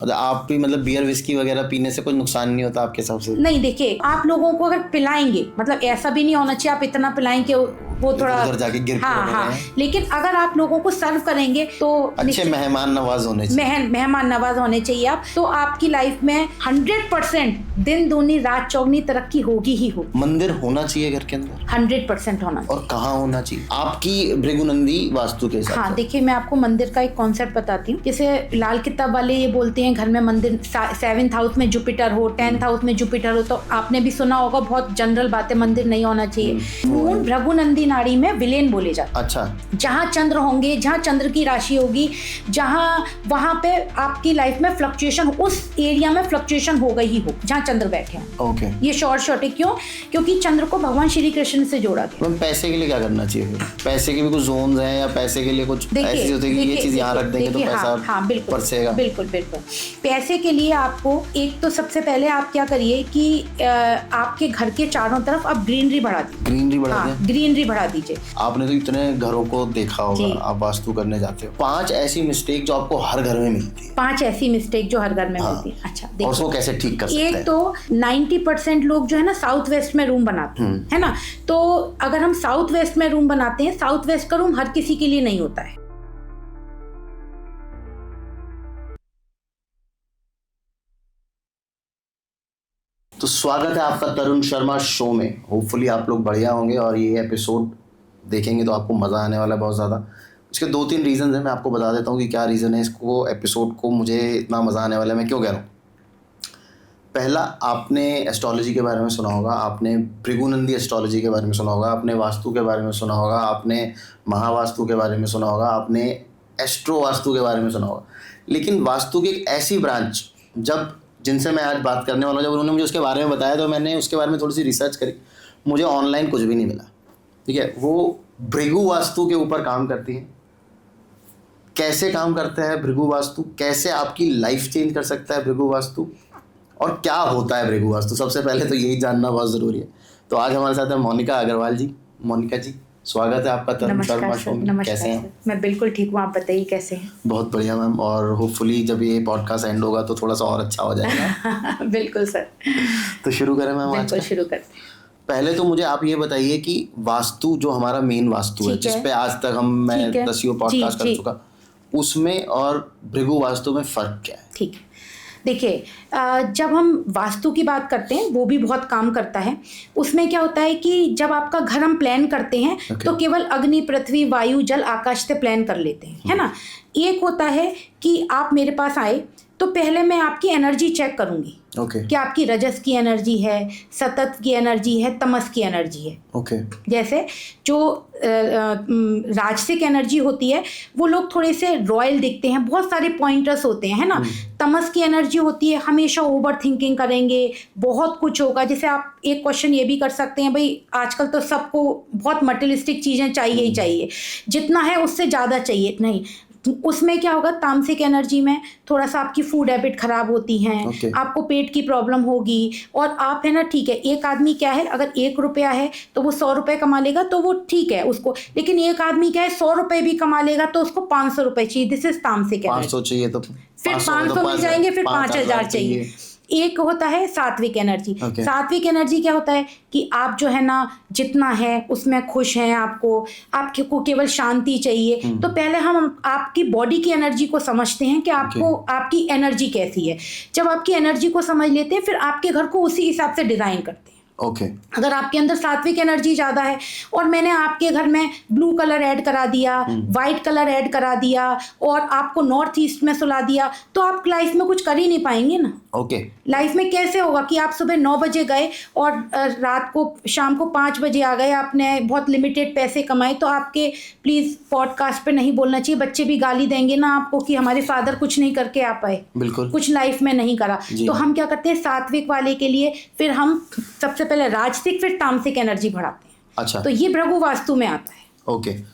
मतलब आप भी मतलब बियर विस्की वगैरह पीने से कोई नुकसान नहीं होता आपके हिसाब से? नहीं, देखिए आप लोगों को अगर पिलाएंगे, मतलब ऐसा भी नहीं होना चाहिए आप इतना पिलाएं कि वो थोड़ा उधर जाके गिर हाँ, लेकिन अगर आप लोगों को सर्व करेंगे तो अच्छे मेहमान नवाज होने चाहिए। मेहमान नवाज होने चाहिए आप, तो आपकी लाइफ में 100% दिन दूनी रात चौगनी तरक्की होगी ही होगी। मंदिर होना चाहिए घर के अंदर 100% होना चाहिए। और कहाँ होना चाहिए आपकी भृगुनंदी वास्तु के हिसाब से? हाँ, देखिए मैं आपको मंदिर का एक कॉन्सेप्ट बताती हूँ। जैसे लाल किताब वाले ये बोलते हैं घर में मंदिर 7th हाउस में जुपिटर हो, 10th हाउस में जुपिटर हो, तो आपने भी सुना होगा, बहुत जनरल बात है, मंदिर नहीं होना चाहिए। मून भृगुनंदी नाड़ी में विलेन बोले जाते हैं। अच्छा। जहाँ चंद्र होंगे, जहाँ चंद्र की राशि होगी, जहाँ वहाँ पे आपकी लाइफ में फ्लक्चुएशन, उस एरिया में फ्लक्चुएशन हो गई ही हो जहाँ चंद्र बैठे हैं। ओके। ये शॉर्ट है। क्यों? क्योंकि चंद्र को भगवान श्री कृष्ण से जोड़ा गया। पैसे के लिए क्या करना चाहिए? पैसे के भी कुछ जोन्स हैं या पैसे के लिए कुछ ऐसी होती है कि ये चीज यहाँ रख देंगे तो पैसा बरसेगा? बिल्कुल। पैसे के लिए आपको एक तो सबसे पहले आप क्या करिए कि आपके घर के चारों तरफ आप ग्रीनरी बढ़ा दीजिए। ग्रीनरी बढ़ा दीजिए। आपने तो इतने घरों को देखा होगा, आप वास्तु करने जाते हो। 5 ऐसी मिस्टेक जो आपको हर घर में मिलती है। 5 ऐसी मिस्टेक जो हर घर में मिलती है। अच्छा, देखो, और उसको कैसे ठीक कर सकते हैं? एक तो 90% लोग जो है ना साउथ वेस्ट में रूम बनाते हैं, है ना। तो अगर हम साउथ वेस्ट में रूम बनाते हैं, साउथ वेस्ट का रूम हर किसी के लिए नहीं होता है। तो स्वागत है आपका तरुण शर्मा शो में। होपफुली आप लोग बढ़िया होंगे और ये एपिसोड देखेंगे तो आपको मज़ा आने वाला है बहुत ज़्यादा। इसके 2-3 रीज़न हैं, मैं आपको बता देता हूँ कि क्या रीज़न है इसको एपिसोड को मुझे इतना मज़ा आने वाला है। मैं क्यों कह रहा हूँ? पहला, आपने एस्ट्रोलॉजी के बारे में सुना होगा, आपने भृगुनंदी एस्ट्रोलॉजी के बारे में सुना होगा, आपने वास्तु के बारे में सुना होगा, आपने महावास्तु के बारे में सुना होगा, आपने एस्ट्रो वास्तु के बारे में सुना होगा। लेकिन वास्तु की एक ऐसी ब्रांच, जब जिनसे मैं आज बात करने वाला हूँ, जब उन्होंने मुझे उसके बारे में बताया तो मैंने उसके बारे में थोड़ी सी रिसर्च करी। मुझे ऑनलाइन कुछ भी नहीं मिला। ठीक है, वो भृगु वास्तु के ऊपर काम करती है। कैसे काम करता है भृगु वास्तु, कैसे आपकी लाइफ चेंज कर सकता है भृगु वास्तु, और क्या होता है भृगु वास्तु, सबसे पहले तो यही जानना बहुत ज़रूरी है। तो आज हमारे साथ है मोनिका अग्रवाल जी। मोनिका जी, स्वागत है आपका तरुण शर्मा शो में। कैसे हैं? मैं बिल्कुल ठीक हूँ, आप बताइए कैसे हैं? बहुत बढ़िया मैम, और होपफुली जब ये पॉडकास्ट एंड होगा तो थोड़ा सा और अच्छा हो जाएगा। बिल्कुल सर। तो शुरू करें मैम? बिल्कुल शुरू करते हैं। पहले तो मुझे आप ये बताइए कि वास्तु जो हमारा मेन वास्तु है, जिसपे आज तक मैं 10 पॉडकास्ट कर चुका, उसमें और भृगु वास्तु में फ़र्क क्या है? ठीक है, देखिए जब हम वास्तु की बात करते हैं, वो भी बहुत काम करता है। उसमें क्या होता है कि जब आपका घर हम प्लान करते हैं तो केवल अग्नि, पृथ्वी, वायु, जल, आकाश से प्लान कर लेते हैं, है ना। एक होता है कि आप मेरे पास आए तो पहले मैं आपकी एनर्जी चेक करूंगी कि आपकी रजस की एनर्जी है, सतत की एनर्जी है, तमस की एनर्जी है। जैसे जो राजसिक एनर्जी होती है वो लोग थोड़े से रॉयल दिखते हैं, बहुत सारे पॉइंटर्स होते हैं, है ना। तमस की एनर्जी होती है हमेशा ओवर थिंकिंग करेंगे, बहुत कुछ होगा। जैसे आप एक क्वेश्चन ये भी कर सकते हैं, भाई आजकल तो सबको बहुत मटेरियलिस्टिक चीज़ें चाहिए ही चाहिए, जितना है उससे ज़्यादा चाहिए नहीं। उसमें क्या होगा, तामसिक एनर्जी में थोड़ा सा आपकी फूड हैबिट खराब होती हैं, आपको पेट की प्रॉब्लम होगी। और आप है ना, ठीक है, एक आदमी क्या है, अगर 1 रुपया है तो वो 100 रुपये कमा लेगा तो वो ठीक है उसको, लेकिन एक आदमी क्या है 100 रुपये भी कमा लेगा तो उसको 500 रुपये चाहिए। दिस इज तामसिक एनर्जी। 500 चाहिए तो फिर 500 मिल जाएंगे, फिर 5000 चाहिए। एक होता है सात्विक एनर्जी। सात्विक एनर्जी क्या होता है कि आप जो है ना जितना है उसमें खुश हैं, आपको केवल शांति चाहिए। तो पहले हम आपकी बॉडी की एनर्जी को समझते हैं कि आपको आपकी एनर्जी कैसी है। जब आपकी एनर्जी को समझ लेते हैं, फिर आपके घर को उसी हिसाब से डिज़ाइन करते हैं। अगर आपके अंदर सात्विक एनर्जी ज़्यादा है और मैंने आपके घर में ब्लू कलर ऐड करा दिया, वाइट कलर ऐड करा दिया और आपको नॉर्थ ईस्ट में सुला दिया, तो आप लाइफ में कुछ कर ही नहीं पाएंगे ना। लाइफ में कैसे होगा कि आप सुबह 9 बजे गए और रात को शाम को 5 बजे आ गए, आपने बहुत लिमिटेड पैसे कमाए। तो आपके प्लीज़ पॉडकास्ट पे नहीं बोलना चाहिए, बच्चे भी गाली देंगे ना आपको कि हमारे फादर कुछ नहीं करके आ पाए, कुछ लाइफ में नहीं करा। तो हम क्या करते हैं, सात्विक वाले के लिए फिर हम सबसे पहले राजसिक फिर तामसिक एनर्जी बढ़ाते हैं। अच्छा, तो ये भृगु वास्तु में आता है।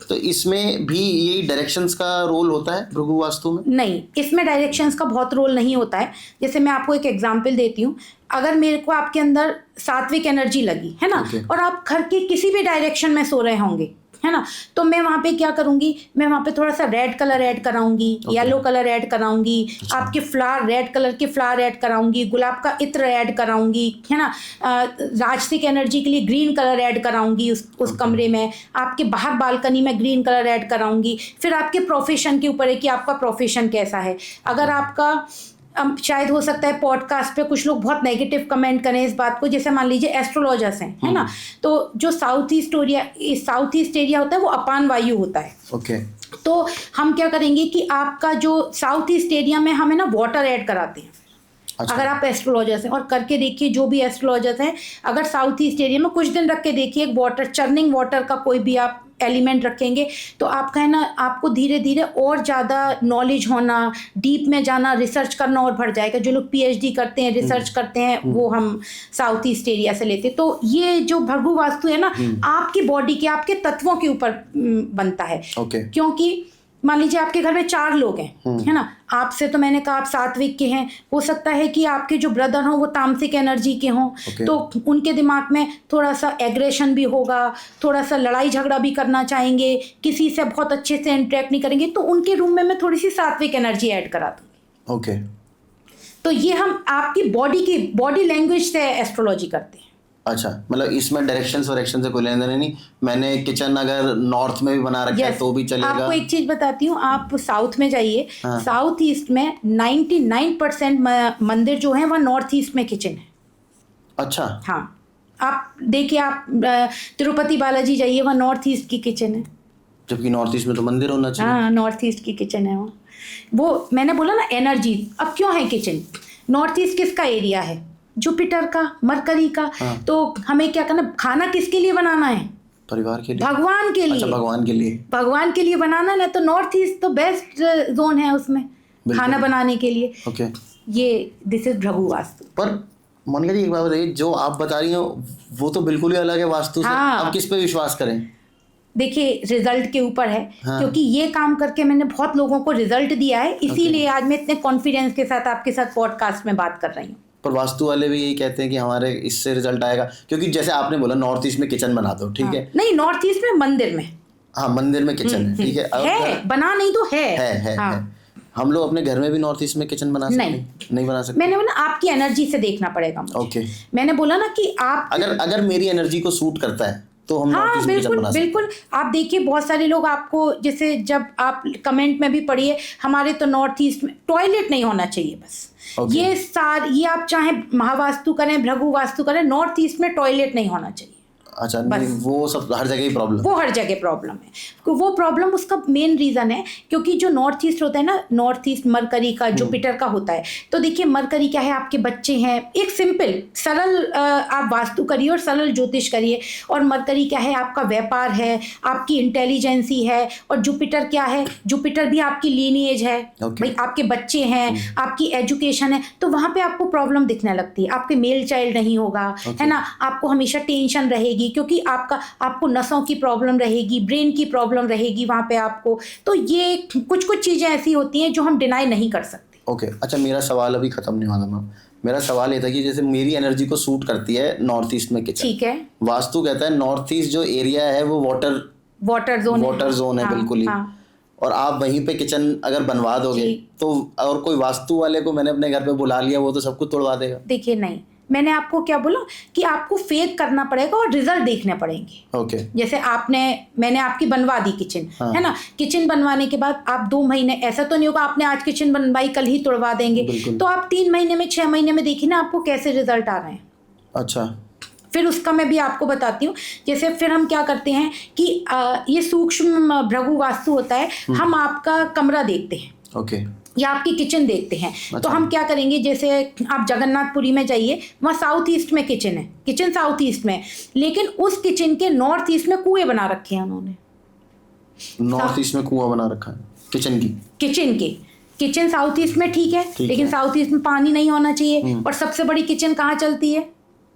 तो इसमें भी ये डायरेक्शंस का रोल होता है भृगु वास्तु में? नहीं, इसमें डायरेक्शंस का बहुत रोल नहीं होता है। जैसे मैं आपको एक एग्जांपल देती हूँ, अगर मेरे को आपके अंदर सात्विक एनर्जी लगी है ना, और आप घर के किसी भी डायरेक्शन में सो रहे होंगे, है ना। तो मैं वहाँ पे क्या करूँगी, मैं वहाँ पे थोड़ा सा रेड कलर ऐड कराऊंगी, येलो कलर ऐड कराऊंगी, आपके फ्लावर रेड कलर के फ्लावर ऐड कराऊंगी, गुलाब का इत्र ऐड कराऊंगी, है ना। राजसिक एनर्जी के लिए ग्रीन कलर ऐड कराऊंगी उस कमरे में। आपके बाहर बालकनी में ग्रीन कलर ऐड कराऊंगी। फिर आपके प्रोफेशन के ऊपर है कि आपका प्रोफेशन कैसा है। अगर आपका शायद हो सकता है पॉडकास्ट पे कुछ लोग बहुत नेगेटिव कमेंट करें इस बात को, जैसे मान लीजिए एस्ट्रोलॉजर्स हैं, है ना। तो जो साउथ ईस्ट एरिया होता है वो अपान वायु होता है। ओके। तो हम क्या करेंगे कि आपका जो साउथ ईस्ट एरिया में हमें ना वाटर ऐड कराते हैं। अच्छा। अगर आप एस्ट्रोलॉजर्स हैं, और करके देखिए जो भी एस्ट्रोलॉजर्स हैं, अगर साउथ ईस्ट एरिया में कुछ दिन रख के देखिए, एक वाटर चर्निंग वाटर का कोई भी आप एलिमेंट रखेंगे, तो आपका है ना, आपको धीरे धीरे और ज़्यादा नॉलेज होना, डीप में जाना, रिसर्च करना और बढ़ जाएगा। जो लोग पीएचडी करते हैं, रिसर्च करते हैं, वो हम साउथ ईस्ट एरिया से लेते हैं। तो ये जो भृगु वास्तु है ना, आपकी बॉडी के, आपके तत्वों के ऊपर बनता है। क्योंकि मान लीजिए आपके घर में 4 लोग हैं, है ना। आपसे तो मैंने कहा आप सात्विक के हैं, हो सकता है कि आपके जो ब्रदर हों वो तामसिक एनर्जी के हों। तो उनके दिमाग में थोड़ा सा एग्रेशन भी होगा, थोड़ा सा लड़ाई झगड़ा भी करना चाहेंगे, किसी से बहुत अच्छे से इंटरेक्ट नहीं करेंगे। तो उनके रूम में मैं थोड़ी सी सात्विक एनर्जी ऐड करा दूँगी। ओके। तो ये हम आपकी बॉडी लैंग्वेज से एस्ट्रोलॉजी करते हैं। अच्छा, मतलब इसमें डायरेक्शंस वायरेक्शन से कोई लेना देना नहीं। मैंने किचन अगर नॉर्थ में भी बना रखा है तो भी चलेगा। आपको एक चीज बताती हूँ, आप साउथ में जाइए। साउथ ईस्ट में 99% मंदिर जो है वह नॉर्थ ईस्ट में किचन है। अच्छा। हाँ, आप देखिए, आप तिरुपति बालाजी जाइए, वह नॉर्थ ईस्ट की किचन है। जबकि नॉर्थ ईस्ट में तो मंदिर होना चाहिए। हाँ, नॉर्थ ईस्ट की किचन है वो मैंने बोला ना एनर्जी। अब क्यों है किचन? नॉर्थ ईस्ट किसका एरिया है? जुपिटर का, मरकरी का। तो हमें क्या करना, खाना किसके लिए बनाना है? परिवार के लिए, भगवान के लिए। अच्छा, भगवान के लिए बनाना ना। तो नॉर्थ ईस्ट तो बेस्ट जोन है उसमें खाना बनाने के लिए। ओके। ये दिस इज भृगु वास्तु। पर मोनिका जी एक बात बताइए, जो आप बता रही हो वो तो बिल्कुल ही अलग है वास्तु से। अब किस पे विश्वास करें? देखिए, रिजल्ट के ऊपर है। क्योंकि ये काम करके मैंने बहुत लोगों को रिजल्ट दिया है, इसीलिए आज मैं इतने कॉन्फिडेंस के साथ आपके साथ पॉडकास्ट में बात कर रही हूँ। पर वास्तु वाले भी यही कहते हैं कि हमारे इससे रिजल्ट आएगा, क्योंकि जैसे आपने बोला नॉर्थ ईस्ट में किचन बना दो, ठीक है। नहीं, नॉर्थ ईस्ट में मंदिर में। हाँ, मंदिर में किचन है, ठीक है। बना नहीं तो है। हम लोग अपने घर में भी नॉर्थ ईस्ट में किचन बना सकते हैं? नहीं बना सकते। मैंने बोला आपकी एनर्जी से देखना पड़ेगा मुझे। ओके। मैंने बोला ना कि आप अगर मेरी एनर्जी को सूट करता है तो हम नॉर्थ ईस्ट में किचन बना सकते हैं। बिल्कुल। आप देखिए, बहुत सारे लोग आपको, जैसे जब आप कमेंट में भी पढ़िए, हमारे तो नॉर्थ ईस्ट में टॉयलेट नहीं होना चाहिए बस। ये आप चाहे महावास्तु करें, भृगु वास्तु करें, नॉर्थ ईस्ट में टॉयलेट नहीं होना चाहिए। अच्छा, वो सब हर जगह ही प्रॉब्लम, वो हर जगह प्रॉब्लम है। वो प्रॉब्लम उसका मेन रीज़न है क्योंकि जो नॉर्थ ईस्ट होता है ना, नॉर्थ ईस्ट मरकरी का, जुपिटर का होता है। तो देखिए, मरकरी क्या है, आपके बच्चे हैं। एक सिंपल सरल आप वास्तु करिए और सरल ज्योतिष करिए। और मरकरी क्या है, आपका व्यापार है, आपकी इंटेलिजेंसी है। और जुपिटर क्या है, जुपिटर भी आपकी लीनिएज है। भाई, आपके बच्चे हैं, आपकी एजुकेशन है। तो वहाँ पे आपको प्रॉब्लम दिखने लगती है। आपके मेल चाइल्ड नहीं होगा, है ना। आपको हमेशा टेंशन रहेगी क्योंकि आपको नसों की प्रॉब्लम रहेगी, ब्रेन की प्रॉब्लम रहेगी वहाँ पे आपको। तो ये कुछ चीज़ें ऐसी होती हैं जो हम डिनाई नहीं कर सकते। ओके। अच्छा, मेरा सवाल अभी खत्म नहीं हुआ था। मेरा सवाल ये था कि जैसे मेरी एनर्जी को सूट करती है नॉर्थ ईस्ट में किचन, ठीक है। वास्तु कहता है नॉर्थ ईस्ट जो एरिया है वो वाटर जोन है बिल्कुल ही। और आप वहीं पे किचन अगर बनवा दोगे तो, और कोई वास्तु वाले को मैंने अपने घर पे बुला लिया, वो तो सब कुछ तोड़वा देगा। देखिए, नहीं, मैंने आपको क्या बोला कि आपको फेथ करना पड़ेगा और रिजल्ट देखने पड़ेंगे। ओके। जैसे मैंने आपकी बनवा दी किचन, है ना। किचन बनवाने के बाद आप 2 महीने, ऐसा तो नहीं होगा आपने आज किचन बनवाई कल ही तोड़वा देंगे। तो आप 3 महीने में, 6 महीने में देखिए ना आपको कैसे रिजल्ट आ रहे हैं। अच्छा। फिर उसका मैं भी आपको बताती हूँ। जैसे फिर हम क्या करते हैं कि ये सूक्ष्म भृगु वास्तु होता है। हम आपका कमरा देखते हैं, ओके, या आपकी किचन देखते हैं। अच्छा। तो हम क्या करेंगे, जैसे आप जगन्नाथपुरी में जाइए, वहाँ साउथ ईस्ट में किचन है, किचन साउथ ईस्ट में, लेकिन उस किचन के नॉर्थ ईस्ट में कुएं बना रखे हैं उन्होंने। नॉर्थ ईस्ट में कुआं बना रखा है किचन साउथ ईस्ट में, ठीक है, लेकिन साउथ ईस्ट में पानी नहीं होना चाहिए। और सबसे बड़ी किचन कहाँ चलती है?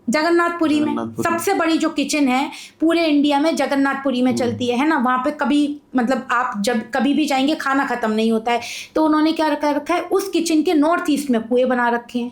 जगन्नाथपुरी में। सबसे बड़ी जो किचन है पूरे इंडिया में जगन्नाथपुरी में चलती है ना। वहाँ पे कभी, मतलब आप जब कभी भी जाएंगे खाना खत्म नहीं होता है। तो उन्होंने क्या रखा है, उस किचन के नॉर्थ ईस्ट में कुएं बना रखे हैं।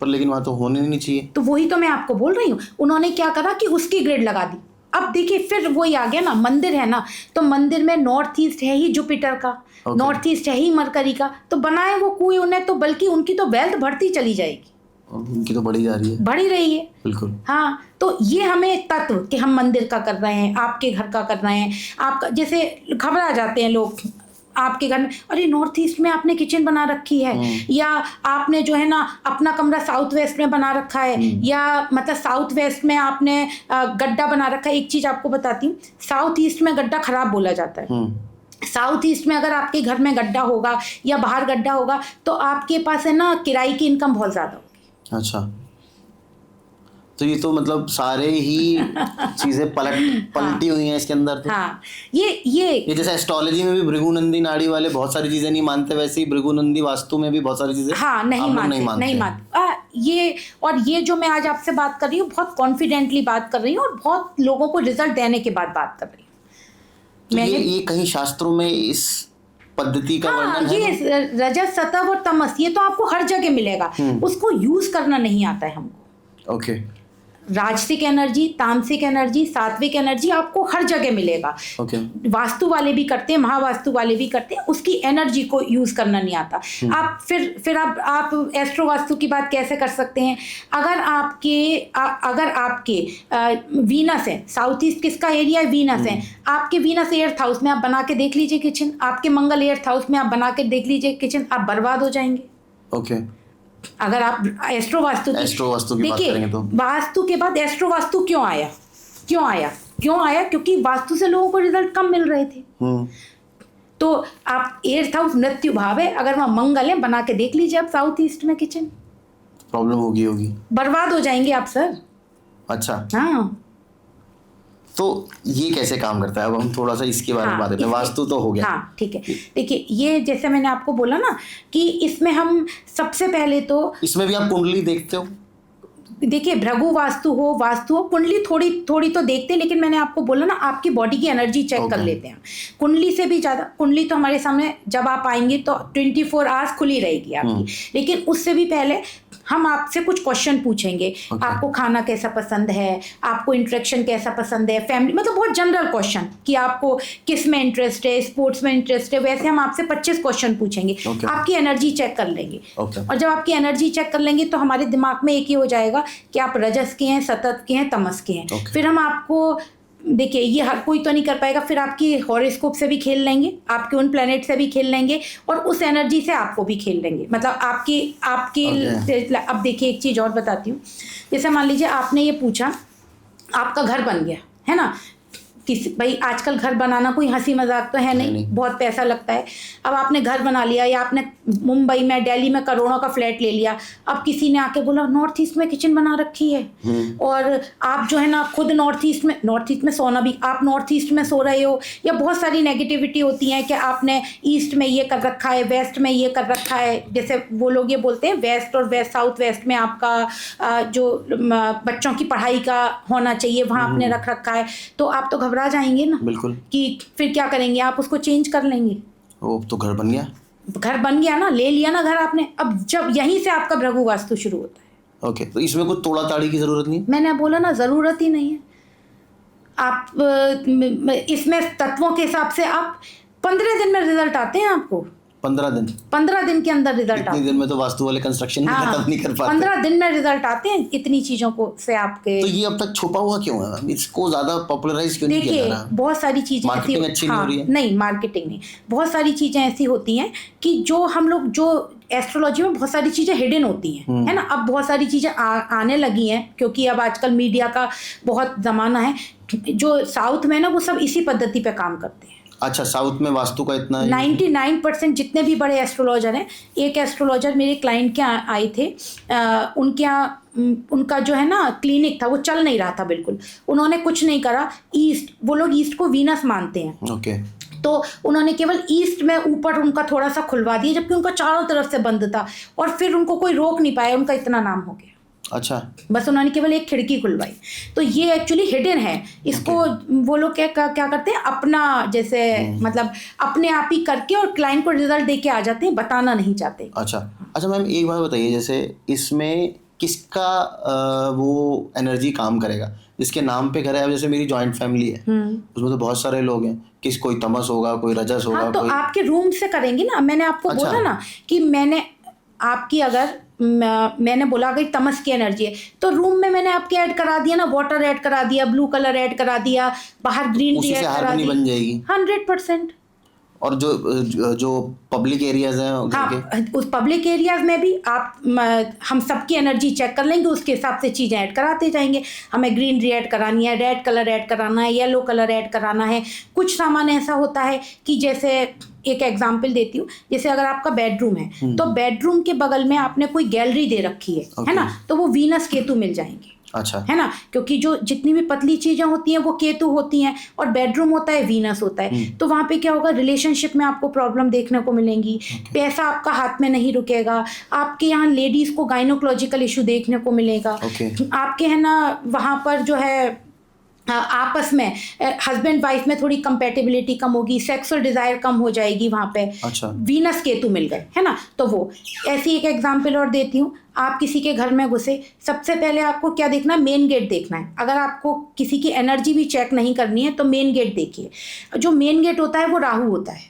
पर लेकिन वहाँ तो होने नहीं चाहिए। तो वही तो मैं आपको बोल रही हूँ। उन्होंने क्या करा कि उसकी ग्रिड लगा दी। अब देखिए फिर वही आ गया ना, मंदिर है ना, तो मंदिर में नॉर्थ ईस्ट है ही जुपिटर का, नॉर्थ ईस्ट है ही मरकरी का, तो बनाए वो कुएं उन्हें, तो बल्कि उनकी तो वेल्थ बढ़ती चली जाएगी, उनकी तो बढ़ी जा रही है, बढ़ी रही है। बिल्कुल। हाँ, तो ये हमें तत्व कि हम मंदिर का कर रहे हैं, आपके घर का कर रहे हैं, आपका जैसे घबरा जाते हैं लोग, आपके घर में अरे नॉर्थ ईस्ट में आपने किचन बना रखी है, या आपने जो है ना अपना कमरा साउथ वेस्ट में बना रखा है, या मतलब साउथ वेस्ट में आपने गड्ढा बना रखा है। एक चीज आपको बताती हूँ, साउथ ईस्ट में गड्ढा खराब बोला जाता है। साउथ ईस्ट में अगर आपके घर में गड्ढा होगा या बाहर गड्ढा होगा तो आपके पास है ना किराए की इनकम बहुत ज्यादा होगी। अच्छा, तो ये तो मतलब सारे ही चीजें पलटी हुई हैं इसके अंदर तो। हाँ, ये जैसे एस्ट्रोलॉजी में भी भृगुनंदी नाड़ी वाले बहुत सारी चीजें नहीं मानते, वैसे ही भृगुनंदी वास्तु में भी बहुत सारी चीजें हाँ नहीं मानते। ये जो मैं आज आपसे बात कर रही हूँ बहुत कॉन्फिडेंटली बात कर रही हूँ और बहुत लोगों को रिजल्ट देने के बाद बात कर रही हूँ। तो ये कहीं शास्त्रों में इस पद्धति का वर्णन है? ये रजत, सतव और तमस ये तो आपको हर जगह मिलेगा, उसको यूज करना नहीं आता है हमको। ओके। राजसिक एनर्जी, तामसिक एनर्जी, सात्विक एनर्जी आपको हर जगह मिलेगा। वास्तु वाले भी करते हैं, महावास्तु वाले भी करते हैं, उसकी एनर्जी को यूज करना नहीं आता। आप फिर आप एस्ट्रो वास्तु की बात कैसे कर सकते हैं? अगर आपके वीनस है, साउथ ईस्ट किसका एरिया है? वीनस है। आपके वीनस एर्थ हाउस में आप बना के देख लीजिए किचन, आपके मंगल एर्थ हाउस में आप बना के देख लीजिए किचन, आप बर्बाद हो जाएंगे। ओके। अगर आप एस्ट्रो वास्तु की बात करेंगे तो वास्तु के बाद एस्ट्रो वास्तु क्यों आया? क्योंकि वास्तु से लोगों को रिजल्ट कम मिल रहे थे। तो आप एर्थ हाउस मृत्यु भाव है, अगर वहाँ मंगल है बना के देख लीजिए आप साउथ ईस्ट में किचन, प्रॉब्लम होगी, बर्बाद हो जाएंगे आप सर। अच्छा, हाँ, तो ये कैसे काम करता है? अब हम थोड़ा सा इसके बारे में बात करते हैं। वास्तु तो हो गया। हाँ ठीक है। देखिए ये जैसे मैंने आपको बोला ना कि इसमें हम सबसे पहले तो इसमें भी आप कुंडली देखते हो? देखिए भृगु वास्तु हो कुंडली थोड़ी तो देखते हैं, लेकिन मैंने आपको बोला ना आपकी बॉडी की एनर्जी चेक कर लेते हैं। कुंडली से भी ज़्यादा, कुंडली तो हमारे सामने जब आप आएंगे तो 24 आवर्स खुली रहेगी आपकी, लेकिन उससे भी पहले हम आपसे कुछ क्वेश्चन पूछेंगे। आपको खाना कैसा पसंद है, आपको इंटरेक्शन कैसा पसंद है, फैमिली, मतलब बहुत जनरल क्वेश्चन कि आपको किस में इंटरेस्ट है, स्पोर्ट्स में इंटरेस्ट है, वैसे हम आपसे 25 क्वेश्चन पूछेंगे। आपकी एनर्जी चेक कर लेंगे। और जब आपकी एनर्जी चेक कर लेंगे तो हमारे दिमाग में एक ही हो जाएगा कि आप रजस के हैं, सतत के हैं, तमस के हैं। फिर हम आपको, देखिए ये हर कोई तो नहीं कर पाएगा, फिर आपकी हॉरोस्कोप से भी खेल लेंगे, आपके उन प्लैनेट से भी खेल लेंगे और उस एनर्जी से आपको भी खेल लेंगे, मतलब आपकी अब देखिए एक चीज़ और बताती हूँ। जैसे मान लीजिए आपने ये पूछा, आपका घर बन गया है ना, भाई आजकल घर बनाना कोई हंसी मजाक तो है नहीं, बहुत पैसा लगता है। अब आपने घर बना लिया या आपने मुंबई में, दिल्ली में करोड़ों का फ्लैट ले लिया, अब किसी ने आके बोला नॉर्थ ईस्ट में किचन बना रखी है, और आप जो है ना खुद नॉर्थ ईस्ट में सोना भी, आप नॉर्थ ईस्ट में सो रहे हो, या बहुत सारी नेगेटिविटी होती है कि आपने ईस्ट में ये कर रखा है, वेस्ट में ये कर रखा है। जैसे वो लोग ये बोलते हैं वेस्ट और साउथ वेस्ट में आपका जो बच्चों की पढ़ाई का होना चाहिए वहाँ आपने रख रखा है, तो आप तो घबरा जाएंगे ना, बिल्कुल, कि फिर क्या करेंगे, आप उसको चेंज कर लेंगे। वो तो घर बन गया ना, ले लिया ना घर आपने। अब जब यहीं से आपका भृगु वास्तु शुरू होता है। ओके, तो इसमें कोई तोड़ा ताड़ी की जरूरत नहीं? मैंने बोला ना, जरूरत ही नहीं है। आप इसमें तत्वों के हिसाब से आप 15 दिन में रिजल्ट आते हैं आपको। 15 दिन के अंदर रिजल्ट आते हैं। दिन में तो वास्तु वाले कंस्ट्रक्शन खत्म नहीं कर पाते। 15 दिन में रिजल्ट आते हैं इतनी चीजों को से आपके। तो ये अब तक छुपा हुआ क्यों है? इसको ज्यादा पॉपुलराइज क्यों नहीं किया जा रहा? बहुत सारी चीजें मार्केटिंग अच्छी नहीं हो रही है। नहीं, मार्केटिंग नहीं, बहुत सारी चीजें ऐसी होती हैं कि जो हम लोग, जो एस्ट्रोलॉजी में बहुत सारी चीज़ें हिडन होती हैं, है ना। अब बहुत सारी चीज़ें आने लगी हैं क्योंकि अब आजकल मीडिया का बहुत ज़माना है। जो साउथ में ना वो सब इसी पद्धति पे काम करते हैं। अच्छा, साउथ में वास्तु का इतना 99% जितने भी बड़े एस्ट्रोलॉजर हैं, एक एस्ट्रोलॉजर मेरे क्लाइंट के आए थे, उनके यहाँ उनका जो है ना क्लिनिक था, वो चल नहीं रहा था बिल्कुल। उन्होंने कुछ नहीं करा, वो लोग ईस्ट को वीनस मानते हैं। ओके। तो उन्होंने केवल ईस्ट में ऊपर उनका थोड़ा सा खुलवा दिया, जबकि उनका चारों तरफ से बंद था, और फिर उनको कोई रोक नहीं पाया, उनका इतना नाम हो गया। अच्छा, बस उन्होंने केवल एक खिड़की खुलवाई। तो ये एक्चुअली हिडन है। इसको वो लोग क्या करते हैं, अपना जैसे मतलब अपने आप ही करके और क्लाइंट को रिजल्ट दे के आ जाते हैं, बताना नहीं चाहते। अच्छा मैम, एक बात बताइए, जैसे इसमें किसका वो एनर्जी काम करेगा, जिसके नाम पे घर है। अब जैसे मेरी जॉइंट फैमिली है, उसमें तो बहुत सारे लोग हैं, कोई तमस होगा, कोई रजस होगा। हाँ, तो कोई आपके रूम से करेंगे ना। मैंने आपको अच्छा। बोला ना कि मैंने आपकी अगर मैंने बोला कि तमस की एनर्जी है, तो रूम में मैंने आपके ऐड करा दिया ना, वाटर ऐड करा दिया, ब्लू कलर ऐड करा दिया, बाहर ग्रीनरी उसी ऐड से करा हार्मनी दी, बन जाएगी। 100%। और जो पब्लिक एरियाज हैं घर के, हाँ, उस पब्लिक एरियाज में भी आप हम सबकी एनर्जी चेक कर लेंगे, उसके हिसाब से चीज़ें ऐड कराते जाएंगे। हमें ग्रीनरी ऐड करानी है, रेड कलर ऐड कराना है, येलो कलर ऐड कराना है। कुछ सामान ऐसा होता है कि जैसे एक एग्जांपल देती हूँ, जैसे अगर आपका बेडरूम है तो बेडरूम के बगल में आपने कोई गैलरी दे रखी है ना, तो वो वीनस केतु मिल जाएंगे। अच्छा, है ना, क्योंकि जो जितनी भी पतली चीजें होती हैं वो केतु होती हैं, और बेडरूम होता है वीनस होता है। तो वहां पे क्या होगा, रिलेशनशिप में आपको प्रॉब्लम देखने को मिलेंगी, पैसा आपका हाथ में नहीं रुकेगा, आपके यहाँ लेडीज को गाइनोकोलॉजिकल इशू देखने को मिलेगा। आपके है ना वहां पर जो है आपस में हस्बैंड वाइफ में थोड़ी कंपेटिबिलिटी कम होगी, सेक्सुअल डिजायर कम हो जाएगी वहां पे। अच्छा, वीनस केतु मिल गए, है ना। तो वो ऐसी एक एग्जांपल और देती हूँ। आप किसी के घर में घुसे, सबसे पहले आपको क्या देखना है, मेन गेट देखना है। अगर आपको किसी की एनर्जी भी चेक नहीं करनी है तो मेन गेट देखिए। जो मेन गेट होता है वो राहु होता है,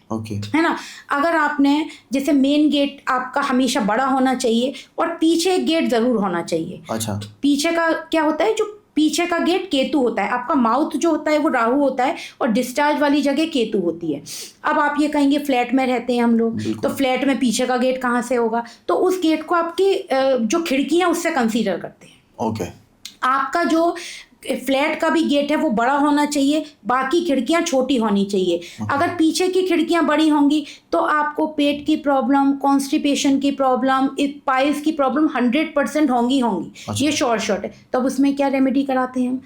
है ना। अगर आपने जैसे मेन गेट आपका हमेशा बड़ा होना चाहिए, और पीछे एक गेट जरूर होना चाहिए। अच्छा, पीछे का क्या होता है, जो पीछे का गेट केतु होता है। आपका माउथ जो होता है वो राहु होता है, और डिस्चार्ज वाली जगह केतु होती है। अब आप ये कहेंगे फ्लैट में रहते हैं हम लोग, तो फ्लैट में पीछे का गेट कहाँ से होगा, तो उस गेट को आपकी जो खिड़की है उससे कंसीडर करते हैं। आपका जो फ्लैट का भी गेट है वो बड़ा होना चाहिए, बाकी खिड़कियां छोटी होनी चाहिए। अगर पीछे की खिड़कियां बड़ी होंगी तो आपको पेट की प्रॉब्लम, कॉन्स्टिपेशन की प्रॉब्लम, पाइल्स की प्रॉब्लम 100% होंगी। ये शॉर्ट है। तब उसमें क्या रेमेडी कराते हैं हम,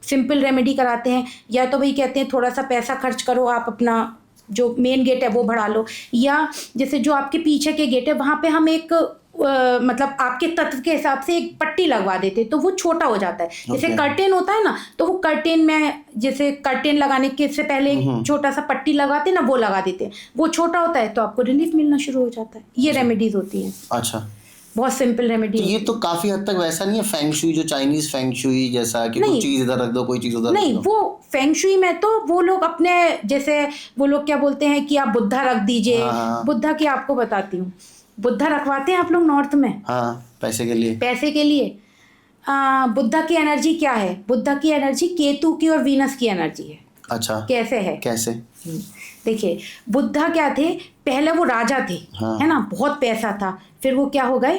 सिंपल रेमेडी कराते हैं। या तो भाई कहते हैं थोड़ा सा पैसा खर्च करो, आप अपना जो मेन गेट है वो बढ़ा लो, या जैसे जो आपके पीछे के गेट है वहाँ पे हम एक मतलब आपके तत्व के हिसाब से एक पट्टी लगवा देते, तो वो छोटा हो जाता है। जैसे कर्टेन होता है ना, तो वो कर्टेन में जैसे कर्टेन लगाने के से पहले छोटा सा पट्टी लगाते ना, वो लगा देते हैं, वो छोटा होता है तो आपको रिलीफ मिलना शुरू हो जाता है। ये रेमेडीज होती हैं। अच्छा, बहुत सिंपल रेमेडी। तो ये तो काफी हद तक वैसा नहीं है फेंग शुई, जो चाइनीज फेंग शुई जैसा कि कोई चीज इधर रख दो, कोई चीज उधर नहीं। वो फेंग शुई में तो वो लोग अपने जैसे वो लोग क्या बोलते हैं कि आप बुद्धा रख दीजिए। बुद्धा की आपको बताती हूँ, बुद्धा रखवाते हैं आप लोग नॉर्थ में। हाँ, पैसे के लिए। बुद्धा की एनर्जी क्या है, बुद्धा की एनर्जी केतु की और वीनस की एनर्जी है। अच्छा, कैसे है, कैसे? देखिए, बुद्धा क्या थे, पहले वो राजा थे, है ना, बहुत पैसा था, फिर वो क्या हो गए,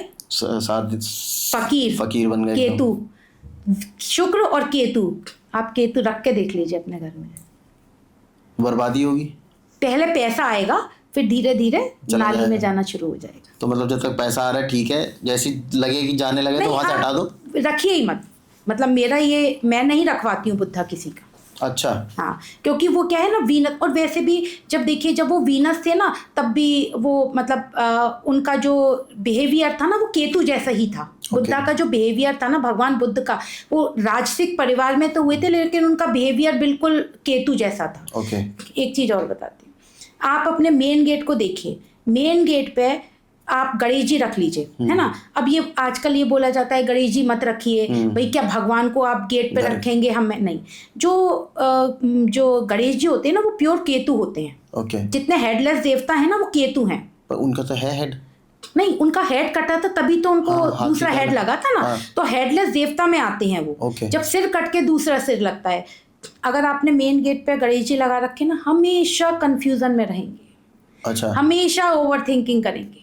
फकीर बन गए। केतु, शुक्र और केतु, आप केतु रख के देख लीजिए अपने घर में, बर्बादी होगी। पहले पैसा आएगा, फिर धीरे धीरे नाली में जाना शुरू हो जाएगा। तो मतलब जब तक पैसा आ रहा है ठीक है, जैसी लगे कि जाने लगे तो वहां से हटा दो, रखिए ही मत। मतलब मेरा ये, मैं नहीं रखवाती हूँ बुद्धा किसी का। अच्छा, हाँ, क्योंकि वो क्या है ना वीनस, और वैसे भी जब देखिए जब वो वीनस थे ना तब भी वो मतलब उनका जो बिहेवियर था ना वो केतु जैसा ही था। बुद्धा का जो बिहेवियर था ना, भगवान बुद्ध का, वो राजसिक परिवार में तो हुए थे, लेकिन उनका बिहेवियर बिल्कुल केतु जैसा था। एक चीज और बताती हूँ, आप अपने मेन गेट को देखिए, मेन गेट पे आप गणेश जी रख लीजिए, है ना। अब ये आजकल ये बोला जाता है गणेश जी मत रखिए, भाई क्या भगवान को आप गेट पे रखेंगे, हम नहीं। जो गणेश जी होते हैं ना वो प्योर केतु होते हैं। जितने हेडलेस देवता है ना वो केतु हैं। पर उनका तो है हेड नहीं, उनका हेड कटा था तभी तो उनको दूसरा हेड लगा था ना। तो हेडलेस देवता में आते हैं वो। जब सिर कट के दूसरा सिर लगता है। अगर आपने मेन गेट पे गणेश जी लगा रखे ना, हमेशा कंफ्यूजन में रहेंगे। अच्छा, हमेशा ओवर थिंकिंग करेंगे।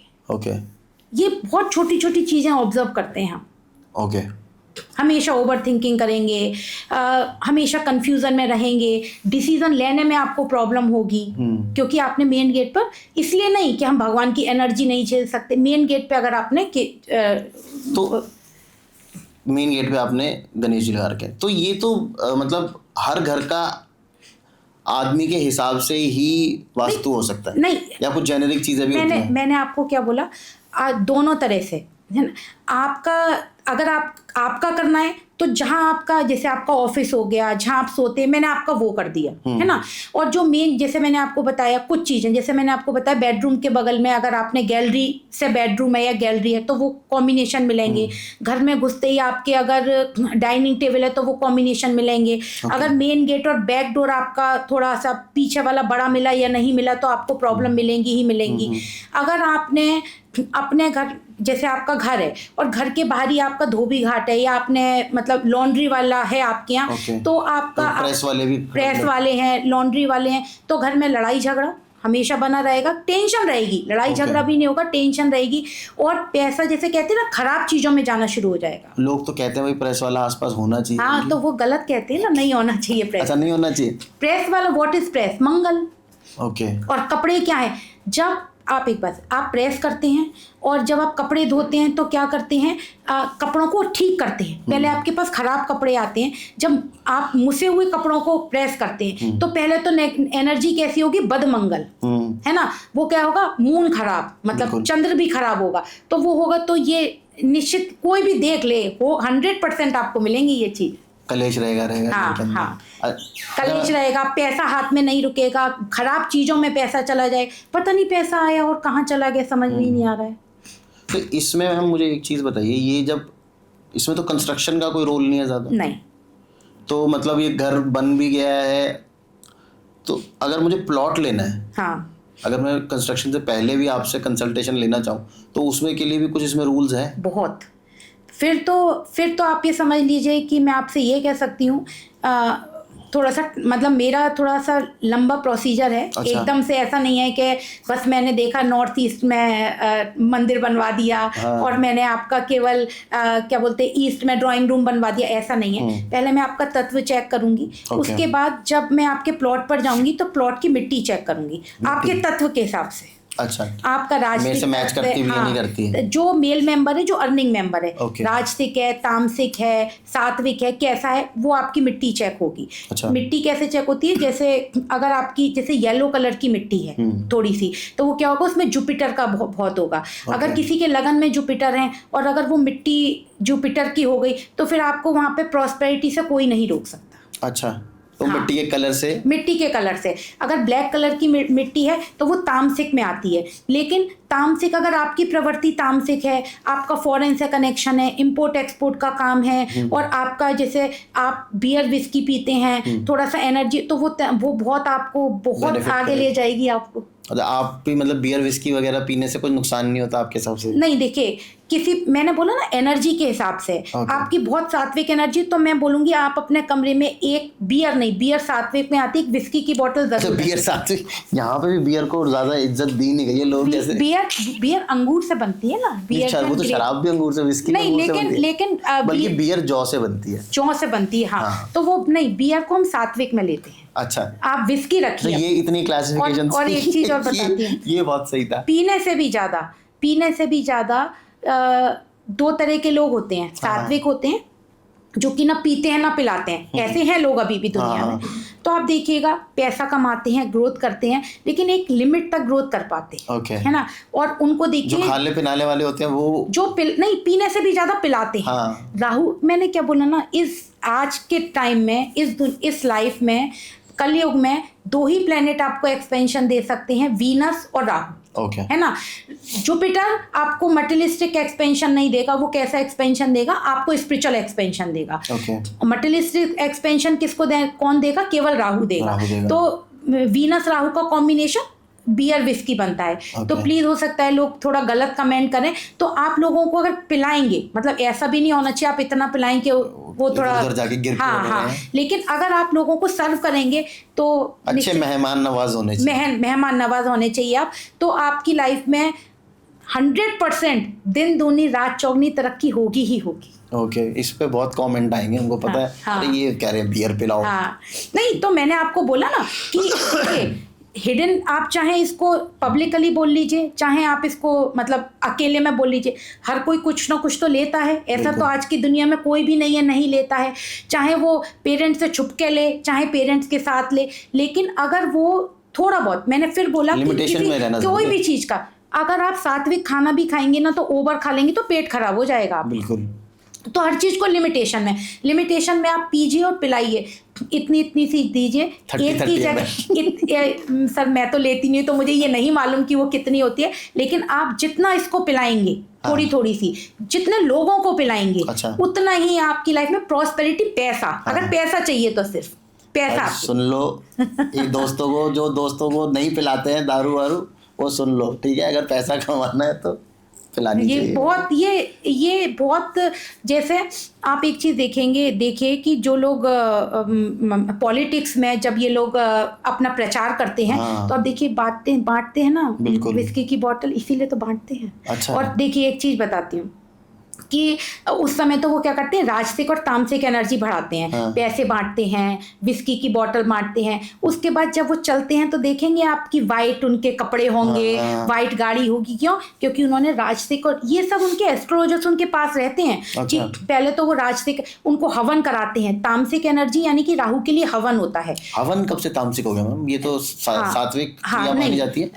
ये बहुत छोटी छोटी चीजें ऑब्जर्व करते हैं हम। हमेशा ओवर थिंकिंग करेंगे, हमेशा कंफ्यूजन में रहेंगे, डिसीजन लेने में आपको प्रॉब्लम होगी, क्योंकि आपने मेन गेट पर, इसलिए नहीं कि हम भगवान की एनर्जी नहीं झेल सकते, मेन गेट पे अगर आपने तो मेन गेट पे आपने गणेश जी लगा रखे, तो ये तो मतलब हर घर का आदमी के हिसाब से ही वास्तु हो सकता है, नहीं, या कुछ जेनेरिक चीजें भी होती हैं। मैंने आपको क्या बोला, दोनों तरह से, है ना। आपका अगर आपका करना है तो जहाँ आपका, जैसे आपका ऑफिस हो गया, जहाँ आप सोते हैं, मैंने आपका वो कर दिया, है ना। और जो मेन, जैसे मैंने आपको बताया कुछ चीज़ें, जैसे मैंने आपको बताया बेडरूम के बगल में अगर आपने गैलरी से बेडरूम है या गैलरी है तो वो कॉम्बिनेशन मिलेंगे। घर में घुसते ही आपके अगर डाइनिंग टेबल है तो वो कॉम्बिनेशन मिलेंगे। अगर मेन गेट और बैक डोर आपका थोड़ा सा पीछे वाला बड़ा मिला या नहीं मिला तो आपको प्रॉब्लम मिलेंगी ही मिलेंगी। अगर आपने अपने घर, जैसे आपका घर है और घर के बाहर ही आपका धोबी घाट है या आपने मतलब लॉन्ड्री वाला है आपके यहाँ, तो आपका तो प्रेस वाले हैं, लॉन्ड्री वाले हैं, तो घर में लड़ाई झगड़ा हमेशा बना रहेगा, टेंशन रहेगी। लड़ाई झगड़ा भी नहीं होगा, टेंशन रहेगी, और पैसा, जैसे कहते हैं ना, खराब चीजों में जाना शुरू हो जाएगा। लोग तो कहते हैं भाई प्रेस वाला आसपास होना चाहिए। हाँ, तो वो गलत कहते हैं ना, नहीं होना चाहिए प्रेस। अच्छा, नहीं होना चाहिए प्रेस वाला, what is press? Mangal. Okay. और कपड़े क्या है, जब आप एक बात, आप प्रेस करते हैं और जब आप कपड़े धोते हैं तो क्या करते हैं, कपड़ों को ठीक करते हैं। पहले आपके पास खराब कपड़े आते हैं, जब आप मुसे हुए कपड़ों को प्रेस करते हैं तो पहले तो एनर्जी कैसी होगी, बदमंगल, है ना। वो क्या होगा, मून खराब, मतलब चंद्र भी खराब होगा, तो वो होगा। तो ये निश्चित कोई भी देख ले, वो 100% आपको मिलेंगी ये चीज़। कलेश रहेगा। हाँ, कलेश रहेगा, पैसा हाथ में नहीं रुकेगा, खराब चीजों में पैसा चला जाए, पता नहीं पैसा आया और कहाँ चला गया, समझ में ही नहीं आ रहा है। तो इसमें हम, मुझे एक चीज़ बताइए, ये जब इसमें तो कंस्ट्रक्शन का कोई रोल नहीं है ज़्यादा? नहीं। तो मतलब ये घर बन भी गया है, तो अगर मुझे प्लॉट लेना है, हाँ, अगर मैं कंस्ट्रक्शन से पहले भी आपसे कंसल्टेशन लेना चाहूँ तो उसमें के लिए भी कुछ इसमें रूल्स हैं? बहुत। फिर तो आप ये समझ लीजिए कि मैं आपसे ये कह सकती हूँ, थोड़ा सा मतलब मेरा थोड़ा सा लंबा प्रोसीजर है। अच्छा। एकदम से ऐसा नहीं है कि बस मैंने देखा नॉर्थ ईस्ट में मंदिर बनवा दिया, हाँ। और मैंने आपका केवल क्या बोलते हैं ईस्ट में ड्राइंग रूम बनवा दिया, ऐसा नहीं है। पहले मैं आपका तत्व चेक करूंगी, उसके बाद जब मैं आपके प्लॉट पर जाऊंगी तो प्लॉट की मिट्टी चेक करूंगी आपके तत्व के हिसाब से। अच्छा, आपका राजसिक मेरे से मैच करती भी नहीं करती है? जो मेल मेंबर है, जो अर्निंग मेंबर है, Okay. राजसिक है, तामसिक है, सात्विक है, कैसा है, वो आपकी मिट्टी चेक होगी। अच्छा। मिट्टी कैसे चेक होती है, जैसे अगर आपकी जैसे येलो कलर की मिट्टी है थोड़ी सी, तो वो क्या होगा, उसमें जुपिटर का बहुत होगा। अगर किसी के लगन में जुपिटर है और अगर वो मिट्टी जुपिटर की हो गई तो फिर आपको वहाँ पे प्रॉस्पेरिटी से कोई नहीं रोक सकता। अच्छा, तो हाँ। मिट्टी के कलर से अगर ब्लैक कलर की मिट्टी है तो वो तामसिक में आती है। लेकिन तामसिक, अगर आपकी प्रवृत्ति तामसिक है, आपका फॉरेन से कनेक्शन है, इंपोर्ट एक्सपोर्ट का काम है, और आपका जैसे आप बियर विस्की पीते हैं, थोड़ा सा एनर्जी, तो वो बहुत आपको बहुत आगे ले जाएगी आपको। आप भी मतलब बियर विस्की वगैरह पीने से कोई नुकसान नहीं होता आपके हिसाब से? नहीं, देखिए, मैंने बोला ना एनर्जी के हिसाब से। आपकी बहुत सात्विक एनर्जी, तो मैं बोलूंगी आप अपने कमरे में एक बियर नहीं, बियर सात्विक में आती है, विस्की की बोतल जरूर। बियर सात्विक, यहाँ पे भी बियर को ज्यादा इज्जत दी नहीं गई है लोग जैसे। बियर अंगूर से बनती है ना, बियर। वो तो शराब भी अंगूर से, विस्की नहीं, लेकिन बल्कि बियर जौ से बनती है। जौ से बनती है, हाँ। तो वो नहीं, बियर को हम सात्विक में लेते हैं। अच्छा, आप विस्की रखिए। तो ये इतनी क्लासिफिकेशन। और एक चीज और बताती हूँ, ये बहुत सही था। पीने से भी ज्यादा दो तरह के लोग होते हैं। सात्विक होते हैं जो कि ना पीते हैं ना पिलाते हैं, ऐसे हैं लोग अभी भी दुनिया में। तो आप देखिएगा, पैसा कमाते हैं, ग्रोथ करते हैं, लेकिन एक लिमिट तक ग्रोथ कर पाते हैं, है ना। और उनको देखिए, जो खाने पिलाने वाले होते हैं वो जो नहीं, पीने से भी ज्यादा पिलाते हैं। राहु, मैंने क्या बोला ना, इस आज के टाइम में, इस लाइफ में, कलयुग में, दो ही प्लेनेट आपको एक्सपेंशन दे सकते हैं, वीनस और राहु। है ना। जुपिटर आपको मटेरियलिस्टिक एक्सपेंशन नहीं देगा। वो कैसा एक्सपेंशन देगा, आपको स्पिरिचुअल एक्सपेंशन देगा। मटेरियलिस्टिक एक्सपेंशन कौन देगा, केवल राहु देगा। तो वीनस राहु का कॉम्बिनेशन बियर विस्की बनता है। तो प्लीज, हो सकता है लोग थोड़ा गलत कमेंट करें, तो आप लोगों को अगर पिलाएंगे, मतलब ऐसा भी नहीं होना चाहिए आप इतना पिलाएं कि वो थोड़ा जाके गिर के हाँ, लेकिन अगर आप लोगों को सर्व करेंगे तो अच्छे मेहमान नवाज होने चाहिए आप। तो आपकी लाइफ में 100% दिन दूनी रात चौगनी तरक्की होगी ही होगी। ओके, इस पे बहुत कमेंट आएंगे, हमको पता है। अरे ये कह रहे हैं बियर पिलाओ। नहीं, तो मैंने आपको बोला ना कि हिडन, आप चाहे इसको पब्लिकली बोल लीजिए, चाहे आप इसको मतलब अकेले में बोल लीजिए, हर कोई कुछ ना कुछ तो लेता है। ऐसा तो आज की दुनिया में कोई भी नहीं है नहीं लेता है। चाहे वो पेरेंट्स से छुप के ले, चाहे पेरेंट्स के साथ ले, लेकिन अगर वो थोड़ा बहुत, मैंने फिर बोला कि कोई भी चीज़ का, अगर आप सात्विक खाना भी खाएंगे ना तो ओवर खा लेंगे तो पेट खराब हो जाएगा। बिल्कुल। तो हर चीज को लिमिटेशन में आप पीजिए और पिलाइए, इतनी सी दीजिए। एक की जगह सर मैं तो लेती नहीं तो मुझे ये नहीं मालूम कि वो कितनी होती है, लेकिन आप जितना इसको पिलाएंगे थोड़ी सी, जितने लोगों को पिलाएंगे उतना ही आपकी लाइफ में प्रॉस्पेरिटी, पैसा, अगर पैसा चाहिए तो सिर्फ पैसा। सुन लो ये दोस्तों को, जो दोस्तों को नहीं पिलाते हैं दारू वारू, वो सुन लो, ठीक है? अगर पैसा कमाना है तो पिलानी चाहिए। ये बहुत जैसे आप एक चीज देखिए कि जो लोग पॉलिटिक्स में जब ये लोग अपना प्रचार करते हैं, तो आप देखिए बांटते हैं ना विस्की की बोतल, इसीलिए तो बांटते हैं। अच्छा। और देखिए एक चीज बताती हूँ कि उस समय तो वो क्या करते हैं, राजसिक और तामसिक एनर्जी बढ़ाते हैं। पैसे बांटते हैं, विस्की की बोतल बांटते हैं, उसके बाद जब वो चलते हैं तो देखेंगे आपकी वाइट उनके कपड़े होंगे, वाइट गाड़ी होगी। क्यों? क्योंकि उन्होंने राजसिक, और ये सब उनके एस्ट्रोलॉजर्स उनके पास रहते हैं। अच्छा। पहले तो वो राजसिक, उनको हवन कराते हैं। तामसिक एनर्जी यानी कि राहु के लिए हवन होता है। हवन कब से तामसिक हो गया मैम? ये तो सात्विक क्रिया मानी जाती है।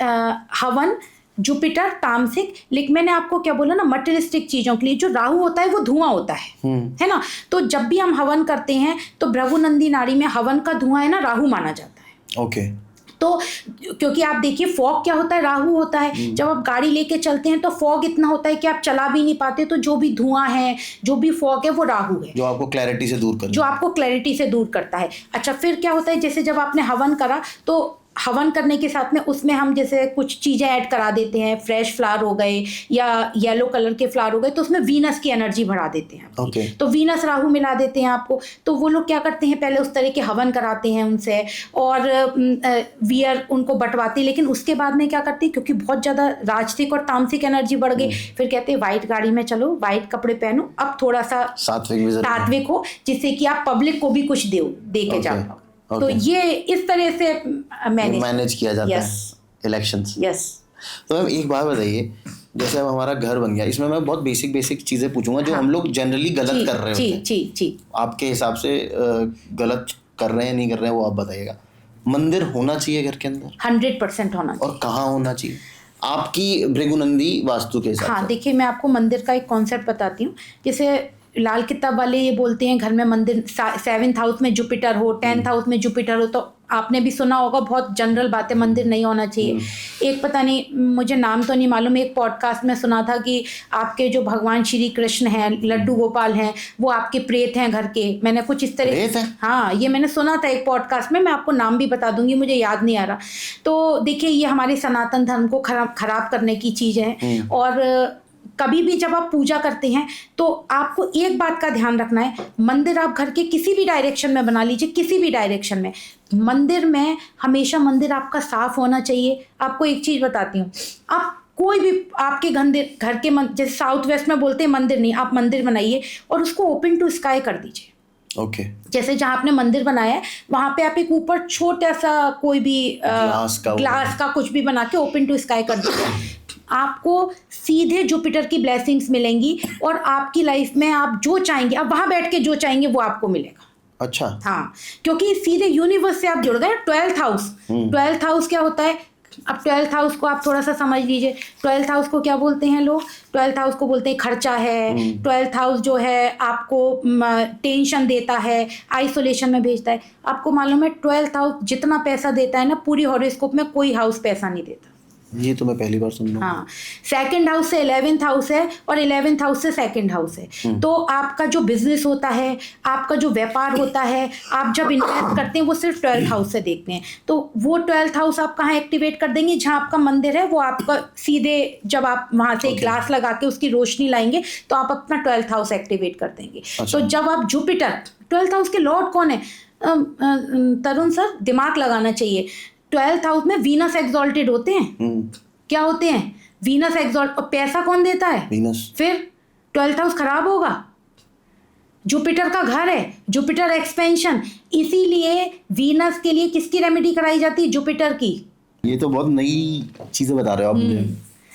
हवन जुपिटर तामसिक, लेकिन मैंने आपको क्या बोला ना, मटेरियलिस्टिक चीजों के लिए जो राहु होता है वो धुआं होता है ना। तो जब भी हम हवन करते हैं तो भृगुनंदी नाड़ी में हवन का धुआं है ना, राहु माना जाता है। ओके। तो क्योंकि आप देखिए फॉग क्या होता है, राहु होता है। जब आप गाड़ी लेके चलते हैं तो फॉग इतना होता है कि आप चला भी नहीं पाते, तो जो भी धुआं है, जो भी फॉग है, वो राहु है, जो आपको क्लैरिटी से दूर करता है। अच्छा, फिर क्या होता है, जैसे जब आपने हवन करा तो हवन करने के साथ में उसमें हम जैसे कुछ चीज़ें ऐड करा देते हैं, फ्रेश फ्लावर हो गए या येलो कलर के फ्लावर हो गए, तो उसमें वीनस की एनर्जी बढ़ा देते हैं। Okay. तो वीनस राहु मिला देते हैं आपको। तो वो लोग क्या करते हैं, पहले उस तरह के हवन कराते हैं उनसे और वियर उनको बंटवाते, लेकिन उसके बाद में क्या करते हैं, क्योंकि बहुत ज़्यादा राजसिक और तामसिक एनर्जी बढ़ गई, फिर कहते हैं वाइट गाड़ी में चलो, वाइट कपड़े पहनो, अब थोड़ा सा सात्विक हो, जिससे कि आप पब्लिक को भी कुछ दे के जा पाओ। तो ये इस तरह से मैनेज किया जाता है इलेक्शंस। यस। तो मैम एक बात बताइए, जैसे अब हमारा घर बन गया, इसमें मैं बहुत बेसिक चीजें पूछूंगा जो हम लोग जनरली गलत कर रहे होते हैं। जी। आपके हिसाब से गलत कर रहे हैं नहीं कर रहे हैं वो आप बताइएगा। मंदिर होना चाहिए घर के अंदर? 100% होना चाहिए। और कहाँ होना चाहिए आपकी भृगुनंदी वास्तु के हिसाब से? हाँ, देखिए मैं आपको मंदिर का एक कॉन्सेप्ट बताती हूँ। जैसे लाल किताब वाले ये बोलते हैं घर में मंदिर 7th हाउस में जुपिटर हो, 10th हाउस में जुपिटर हो, तो आपने भी सुना होगा, बहुत जनरल बात है, मंदिर नहीं होना चाहिए। एक पता नहीं, मुझे नाम तो नहीं मालूम, एक पॉडकास्ट में सुना था कि आपके जो भगवान श्री कृष्ण हैं, लड्डू गोपाल हैं, वो आपके प्रेत हैं घर के। मैंने कुछ इस तरह, हाँ ये मैंने सुना था एक पॉडकास्ट में, मैं आपको नाम भी बता दूंगी, मुझे याद नहीं आ रहा। तो देखिए ये हमारे सनातन धर्म को खराब करने की चीज़ है। और कभी भी जब आप पूजा करते हैं तो आपको एक बात का ध्यान रखना है, मंदिर आप घर के किसी भी डायरेक्शन में बना लीजिए, किसी भी डायरेक्शन में, मंदिर में हमेशा मंदिर आपका साफ होना चाहिए। आपको एक चीज़ बताती हूँ, आप कोई भी आपके घर के जैसे साउथ वेस्ट में बोलते हैं मंदिर नहीं, आप मंदिर बनाइए और उसको ओपन टू स्काई कर दीजिए। ओके। जैसे जहाँ आपने मंदिर बनाया है वहाँ पे आप एक ऊपर छोटा सा कोई भी ग्लास का कुछ भी बना के ओपन टू स्काई कर दीजिए। आपको सीधे जुपिटर की ब्लेसिंग्स मिलेंगी और आपकी लाइफ में आप जो चाहेंगे, आप वहाँ बैठ के जो चाहेंगे वो आपको मिलेगा। अच्छा। हाँ, क्योंकि सीधे यूनिवर्स से आप जुड़ गए। 12th हाउस क्या होता है? अब 12th हाउस को आप थोड़ा सा समझ लीजिए। 12th हाउस को क्या बोलते हैं लोग? 12th हाउस को बोलते हैं खर्चा है। 12th हाउस जो है आपको टेंशन देता है, आइसोलेशन में भेजता है। आपको मालूम है 12th हाउस जितना पैसा देता है ना, पूरी हॉरोस्कोप में कोई हाउस पैसा नहीं देता। ये तो मैं पहली बार सुन रहा हूँ। हाँ, 2nd हाउस से 11th हाउस है और 11th हाउस से 2nd हाउस है। तो आपका जो बिजनेस होता है, आपका जो व्यापार होता है, आप जब इन्वेस्ट करते हैं वो सिर्फ 12th हाउस से देखते हैं। तो वो 12th हाउस आप कहाँ एक्टिवेट कर देंगे? जहाँ आपका मंदिर है, वो आपका सीधे जब आप वहाँ से ग्लास लगा के उसकी रोशनी लाएंगे तो आप अपना 12th हाउस एक्टिवेट कर देंगे। तो जब आप जुपिटर, 12th हाउस के लॉर्ड कौन है? तरुण सर, दिमाग लगाना चाहिए। 12th हाउस में वीनस एक्सॉल्टेड होते हैं। क्या होते हैं? Venus exalt. और पैसा कौन देता है? वीनस। फिर 12th हाउस खराब होगा। जुपिटर का घर है, जुपिटर एक्सपेंशन, इसीलिए वीनस के लिए किसकी रेमेडी कराई जाती है? जुपिटर की। ये तो बहुत नई चीजें बता रहे हो आप मुझे।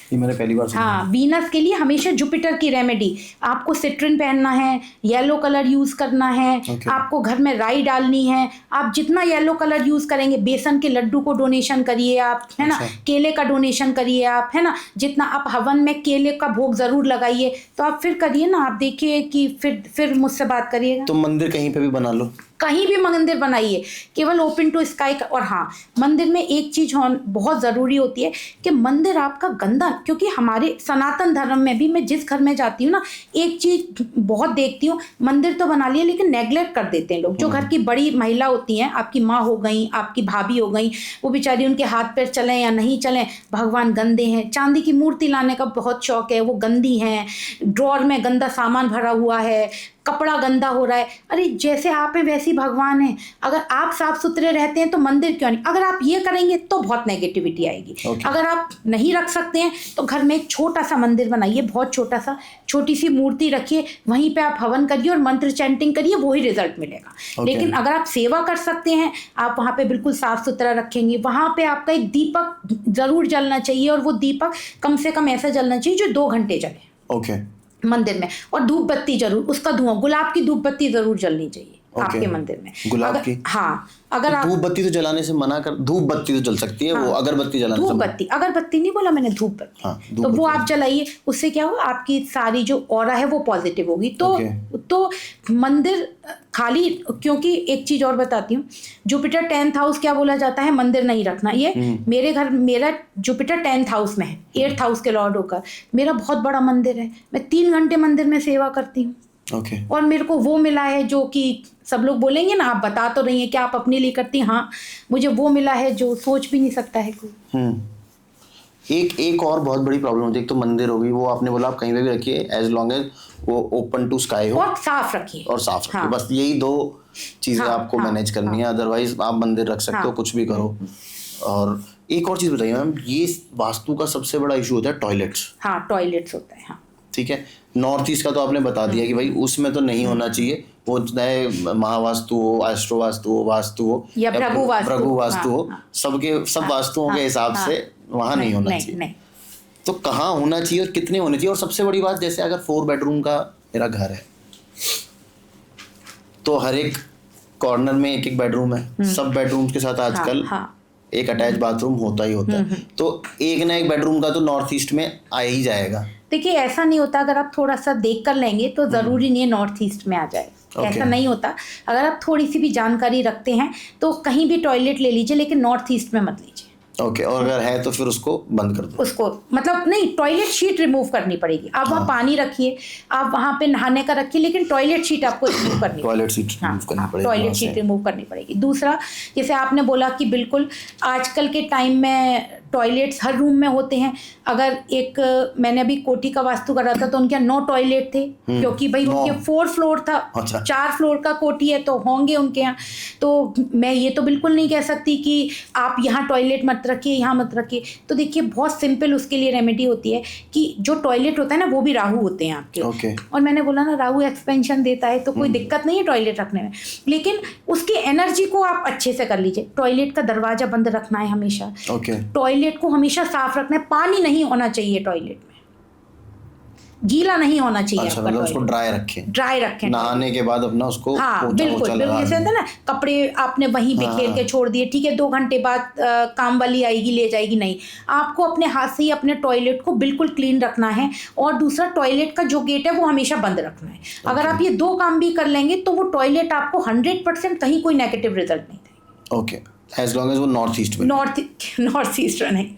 ये मैंने पहली बार सुना। हाँ, वीनस के लिए हमेशा जुपिटर की रेमेडी, आपको सिट्रिन पहनना है, येलो कलर यूज करना है, आपको घर में राई डालनी है। आप जितना येलो कलर यूज करेंगे, बेसन के लड्डू को डोनेशन करिए आप, है ना, केले का डोनेशन करिए आप, है ना, जितना आप हवन में केले का भोग जरूर लगाइए। तो आप फिर करिए ना, आप देखिए कि फिर मुझसे बात करिएगा। तो मंदिर कहीं पे भी बना लो, कहीं भी मंदिर बनाइए, केवल ओपन टू स्काई। और हाँ, मंदिर में एक चीज़ बहुत ज़रूरी होती है कि मंदिर आपका गंदा, क्योंकि हमारे सनातन धर्म में भी मैं जिस घर में जाती हूँ ना, एक चीज़ बहुत देखती हूँ, मंदिर तो बना लिया लेकिन नेग्लेक्ट कर देते हैं लोग। जो घर की बड़ी महिला होती हैं, आपकी माँ हो गई, आपकी भाभी हो गई, वो बेचारी, उनके हाथ पैर चलें या नहीं चलें, भगवान गंदे हैं। चांदी की मूर्ति लाने का बहुत शौक है, वो गंदी हैं, ड्रॉर में गंदा सामान भरा हुआ है, कपड़ा गंदा हो रहा है। अरे जैसे आप हैं वैसे ही भगवान है। अगर आप साफ सुथरे रहते हैं तो मंदिर क्यों नहीं। अगर आप ये करेंगे तो बहुत नेगेटिविटी आएगी। अगर आप नहीं रख सकते हैं तो घर में एक छोटा सा मंदिर बनाइए, बहुत छोटा सा, छोटी सी मूर्ति रखिए, वहीं पे आप हवन करिए और मंत्र चैंटिंग करिए, वही रिजल्ट मिलेगा। लेकिन अगर आप सेवा कर सकते हैं, आप वहाँ पे बिल्कुल साफ सुथरा रखेंगे, वहाँ पे आपका एक दीपक जरूर जलना चाहिए, और वो दीपक कम से कम ऐसा जलना चाहिए जो 2 घंटे जले मंदिर में। और धूप बत्ती जरूर, उसका धुआं, गुलाब की धूप बत्ती जरूर जलनी चाहिए आपके मंदिर में। गुलाब की? हाँ, अगर तो आप धूप बत्ती तो जलाने से मना कर, धूप बत्ती तो जल सकती है। हाँ, वो अगरबत्ती जलाने से, धूप बत्ती, अगरबत्ती नहीं बोला मैंने, धूप बत्ती। हाँ, तो वो आप जलाइए, उससे क्या होगा, आपकी सारी जो ऑरा है वो पॉजिटिव होगी। तो मंदिर खाली, क्योंकि एक चीज और बताती हूँ, जुपिटर 10th हाउस क्या बोला जाता है, मंदिर नहीं रखना। ये मेरे घर, मेरा जुपिटर 10th हाउस में है, 8th हाउस के लॉर्ड होकर मेरा बहुत बड़ा मंदिर है। मैं 3 घंटे मंदिर में सेवा करती हूँ। और मेरे को वो मिला है जो कि सब लोग बोलेंगे ना, आप बता तो रही हैं कि आप अपने लिए करती हैं, हाँ, मुझे वो मिला है जो सोच भी नहीं सकता है कोई। एक और बहुत बड़ी प्रॉब्लम होती है, एक तो मंदिर होगी, वो आपने बोला आप कहीं पे भी रखिए, एज लॉन्ग एज वो ओपन टू स्काई हो और साफ रखिए। हाँ। बस यही 2 चीजें आपको मैनेज करनी है। अदरवाइज आप मंदिर रख सकते हो, कुछ भी करो। और एक और चीज बताइए मैम, ये वास्तु का सबसे बड़ा इशू होता है टॉयलेट्स। हाँ, टॉयलेट्स होता है। हाँ, ठीक है, नॉर्थ ईस्ट का तो आपने बता दिया कि भाई उसमें तो नहीं होना चाहिए, वो चाहे महावास्तु हो, एस्ट्रो वास्तु हो, वास्तु हो या भृगु वास्तु हो, सब वास्तुओं के हिसाब से वहाँ नहीं होना चाहिए। तो कहाँ होना चाहिए और कितने होने चाहिए? और सबसे बड़ी बात, जैसे अगर 4 बेडरूम का मेरा घर है तो हर एक कॉर्नर में एक बेडरूम है, सब बेडरूम के साथ आजकल एक अटैच बाथरूम होता ही होता है। तो एक ना एक बेडरूम का तो नॉर्थ ईस्ट में आ ही जाएगा। देखिए, ऐसा नहीं होता, अगर आप थोड़ा सा देख कर लेंगे तो ज़रूरी नहीं है नॉर्थ ईस्ट में आ जाए। ऐसा नहीं होता। अगर आप थोड़ी सी भी जानकारी रखते हैं तो कहीं भी टॉयलेट ले लीजिए, लेकिन नॉर्थ ईस्ट में मत लीजिए। और अगर है तो फिर उसको बंद कर दो। उसको मतलब नहीं, टॉयलेट शीट रिमूव करनी पड़ेगी। आप वहाँ पानी रखिए, आप वहाँ पे नहाने का रखिए, लेकिन टॉयलेट शीट आपको रिमूव करनी पड़ेगी। टॉयलेट शीट रिमूव करनी पड़ेगी। दूसरा, जैसे आपने बोला कि बिल्कुल आजकल के टाइम में टॉयलेट्स हर रूम में होते हैं। अगर मैंने अभी कोठी का वास्तु करा था तो उनके यहाँ 9 टॉयलेट थे, क्योंकि भाई उनके 4 फ्लोर था। 4 फ्लोर का कोठी है तो होंगे उनके यहाँ। तो मैं ये तो बिल्कुल नहीं कह सकती कि आप यहाँ टॉयलेट मत रखिए, यहाँ मत रखिए। तो देखिए, बहुत सिंपल उसके लिए रेमेडी होती है कि जो टॉयलेट होता है ना, वो भी राहु होते हैं आपके। और मैंने बोला ना, राहु एक्सपेंशन देता है, तो कोई दिक्कत नहीं है टॉयलेट रखने में, लेकिन उसकी एनर्जी को आप अच्छे से कर लीजिए। टॉयलेट का दरवाजा बंद रखना है हमेशा। टॉयलेट को हमेशा साफ रखना है। पानी नहीं होना चाहिए टॉयलेट में, गीला नहीं होना चाहिए। अच्छा, मतलब उसको ड्राई रखें नहाने के बाद अपना उसको। हाँ, बिल्कुल जैसे होता है ना, कपड़े आपने वहीं बिखेर के छोड़ दिए, ठीक है, 2 घंटे बाद काम वाली आएगी ले जाएगी, नहीं। आपको अपने हाथ से ही अपने टॉयलेट को बिल्कुल क्लीन रखना है। और दूसरा, टॉयलेट का जो गेट है वो हमेशा बंद रखना है। अगर आप ये 2 काम भी कर लेंगे तो वो टॉयलेट आपको 100% कहीं कोई नेगेटिव रिजल्ट नहीं देगा। ओके, एज लॉन्ग एज वो नॉर्थ ईस्ट नहीं,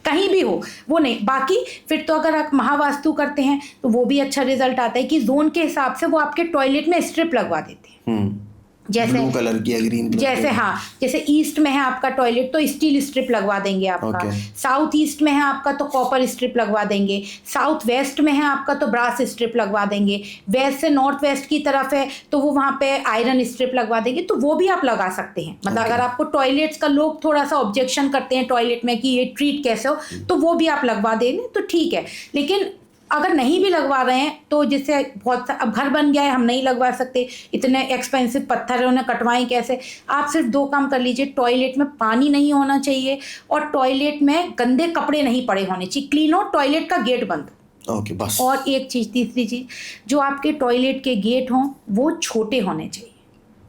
कहीं भी हो वो नहीं। बाकी फिर तो अगर आप महावास्तु करते हैं तो वो भी अच्छा रिजल्ट आता है कि जोन के हिसाब से वो आपके टॉयलेट में स्ट्रिप लगवा देते हैं। जैसे ब्लू कलर की है, ग्रीन कलर जैसे, हाँ, जैसे ईस्ट में है आपका टॉयलेट तो स्टील स्ट्रिप लगवा देंगे आपका। साउथ ईस्ट में है आपका तो कॉपर स्ट्रिप लगवा देंगे। साउथ वेस्ट में है आपका तो ब्रास स्ट्रिप लगवा देंगे। वेस्ट से नॉर्थ वेस्ट की तरफ है तो वो वहाँ पे आयरन स्ट्रिप लगवा देंगे। तो वो भी आप लगा सकते हैं। मतलब अगर आपको टॉयलेट्स का लोग थोड़ा सा ऑब्जेक्शन करते हैं टॉयलेट में कि ये ट्रीट कैसे हो, तो वो भी आप लगवा देंगे तो ठीक है। लेकिन अगर नहीं भी लगवा रहे हैं तो जैसे अब घर बन गया है, हम नहीं लगवा सकते, इतने एक्सपेंसिव पत्थर उन्हें कटवाएं कैसे। आप सिर्फ 2 काम कर लीजिए, टॉयलेट में पानी नहीं होना चाहिए और टॉयलेट में गंदे कपड़े नहीं पड़े होने चाहिए, क्लीन हो, टॉयलेट का गेट बंद हो। ओके बस। और एक चीज़, तीसरी चीज़, जो आपके टॉयलेट के गेट हों वो छोटे होने चाहिए।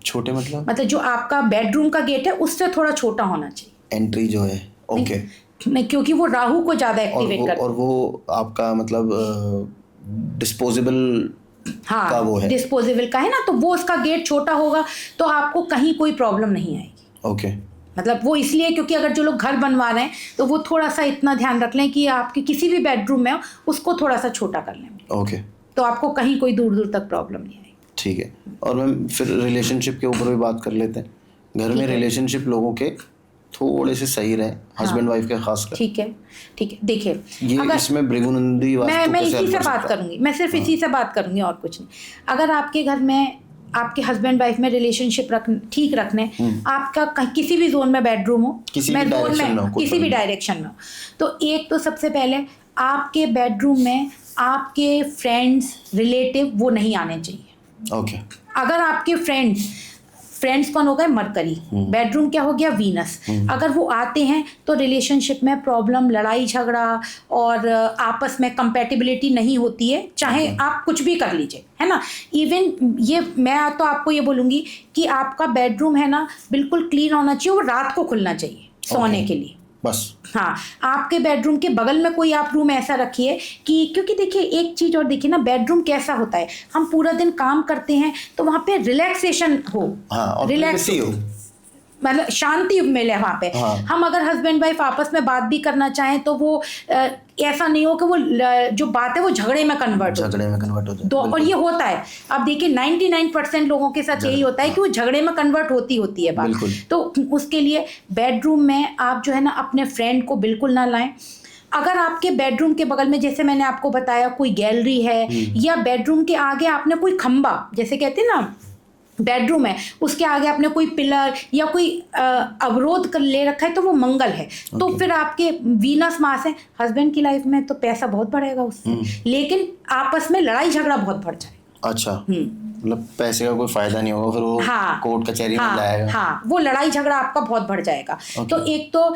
छोटे मतलब जो आपका बेडरूम का गेट है उससे थोड़ा छोटा होना चाहिए, एंट्री जो है। ओके। नहीं, क्योंकि वो राहु को ज़्यादा एक्टिवेट करता है। और वो आपका मतलब डिस्पोजेबल हाँ, का वो है, डिस्पोजेबल का है ना, तो वो उसका गेट छोटा होगा तो आपको कहीं कोई प्रॉब्लम नहीं आएगी। ओके। वो इसलिए क्योंकि अगर जो लोग घर बनवा रहे हैं तो वो थोड़ा सा इतना ध्यान रख लें कि आपके किसी भी बेडरूम में हो उसको थोड़ा सा छोटा कर लें। ओके। तो आपको कहीं कोई दूर दूर तक प्रॉब्लम नहीं आएगी। ठीक है। और मैम फिर रिलेशनशिप के ऊपर भी बात कर लेते हैं। घर में रिलेशनशिप लोगों के थोड़े से सही रहे, हस्बैंड वाइफ के खासकर। ठीक है, ठीक है। देखिए, ये अगर इसमें भृगुनंदी वास्तु मैं कैसे इसी help से कर बात सकता है? करूंगी, मैं सिर्फ इसी से बात करूंगी और कुछ नहीं। अगर आपके घर में आपके हस्बैंड वाइफ में रिलेशनशिप ठीक रखने, आपका किसी भी जोन में बेडरूम हो, किसी भी डायरेक्शन में हो, किसी भी डायरेक्शन में हो, तो एक तो सबसे पहले आपके बेडरूम में आपके फ्रेंड्स, रिलेटिव वो नहीं आने चाहिए। ओके। अगर आपके फ्रेंड्स कौन हो गए? मरकरी। बेडरूम क्या हो गया? वीनस। अगर वो आते हैं तो रिलेशनशिप में प्रॉब्लम, लड़ाई झगड़ा और आपस में कंपैटिबिलिटी नहीं होती है, चाहे आप कुछ भी कर लीजिए, है ना। इवन ये मैं तो आपको ये बोलूँगी कि आपका बेडरूम है ना बिल्कुल क्लीन होना चाहिए, वो रात को खुलना चाहिए सोने के लिए बस। हाँ, आपके बेडरूम के बगल में कोई आप रूम ऐसा रखिए कि, क्योंकि देखिए एक चीज़ और देखिए ना, बेडरूम कैसा होता है, हम पूरा दिन काम करते हैं तो वहाँ पे रिलैक्सेशन हो, और रिलैक्स हो, मतलब शांति मिले वहाँ पे। हम अगर हस्बैंड वाइफ आपस में बात भी करना चाहें तो वो ऐसा नहीं हो कि वो जो बात है वो झगड़े में कन्वर्ट हो जाए। और ये होता है, अब देखिए 99% लोगों के साथ यही होता है कि वो झगड़े में कन्वर्ट होती है बात। तो उसके लिए बेडरूम में आप जो है ना अपने फ्रेंड को बिल्कुल ना लाएं। अगर आपके बेडरूम के बगल में, जैसे मैंने आपको बताया, कोई गैलरी है या बेडरूम के आगे आपने कोई खंबा, जैसे कहते हैं ना बेडरूम है उसके आगे आपने कोई पिलर या कोई अवरोध ले रखा है, तो वो मंगल है। तो फिर आपके वीनस मास है, हस्बैंड की लाइफ में तो पैसा बहुत बढ़ेगा उससे, लेकिन आपस में लड़ाई झगड़ा बहुत बढ़ जाएगा। अच्छा, मतलब पैसे का कोई फायदा नहीं होगा, फिर वो कोर्ट कचहरी में जाएगा। हाँ, वो लड़ाई झगड़ा आपका बहुत बढ़ जाएगा। तो एक तो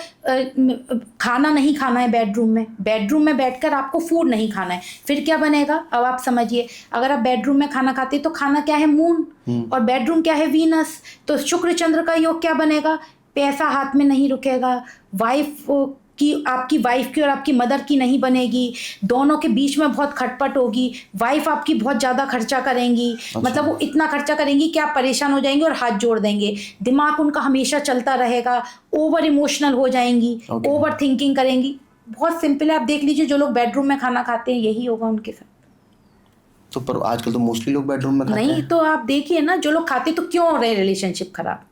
खाना नहीं खाना है बेडरूम में बैठकर आपको फूड नहीं खाना है। फिर क्या बनेगा? अब आप समझिए, अगर आप बेडरूम में खाना खाते हैं तो खाना क्या है? मून, और बेडरूम क्या है? वीनस। तो शुक्र चंद्र का योग क्या बनेगा? पैसा हाथ में नहीं रुकेगा, वाइफ कि आपकी वाइफ की और आपकी मदर की नहीं बनेगी, दोनों के बीच में बहुत खटपट होगी, वाइफ आपकी बहुत ज़्यादा खर्चा करेंगी। मतलब वो इतना खर्चा करेंगी कि आप परेशान हो जाएंगे और हाथ जोड़ देंगे, दिमाग उनका हमेशा चलता रहेगा, ओवर इमोशनल हो जाएंगी, ओवर थिंकिंग करेंगी। बहुत सिंपल है, आप देख लीजिए जो लोग बेडरूम में खाना खाते हैं यही होगा उनके साथ। तो पर आजकल तो मोस्टली लोग बेडरूम में खाते हैं। नहीं, तो आप देखिए ना, जो लोग खाते तो क्यों हो रहे हैं रिलेशनशिप खराब?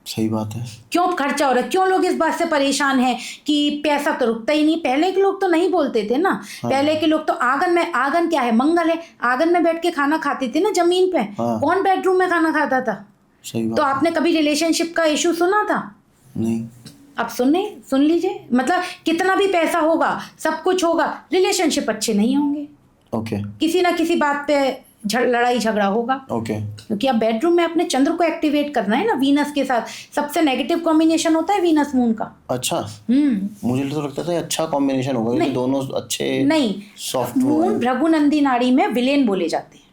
सही बात है। क्यों खर्चा हो रहा है? क्यों लोग इस बात से परेशान हैं कि पैसा तो रुकता ही नहीं? पहले के लोग तो नहीं बोलते थे ना। पहले के लोग तो आंगन क्या है? मंगल है, आंगन में बैठ के खाना खाते थे ना, जमीन पे। कौन बेडरूम में खाना खाता था? सही बात। तो आपने कभी रिलेशनशिप का इशू सुना था? नहीं। अब सुन लीजिए, मतलब कितना भी पैसा होगा, सब कुछ होगा, रिलेशनशिप अच्छे नहीं होंगे। ओके। किसी ना किसी बात पे लड़ाई झगड़ा होगा। ओके। क्योंकि आप बेडरूम में अपने चंद्र को एक्टिवेट करना है ना, वीनस के साथ। सबसे नेगेटिव कॉम्बिनेशन होता है वीनस मून का। अच्छा। मुझे तो लगता था अच्छा कॉम्बिनेशन होगा, क्योंकि दोनों अच्छे नहीं, सॉफ्ट मून भृगुनंदी नाड़ी में विलेन बोले जाते हैं।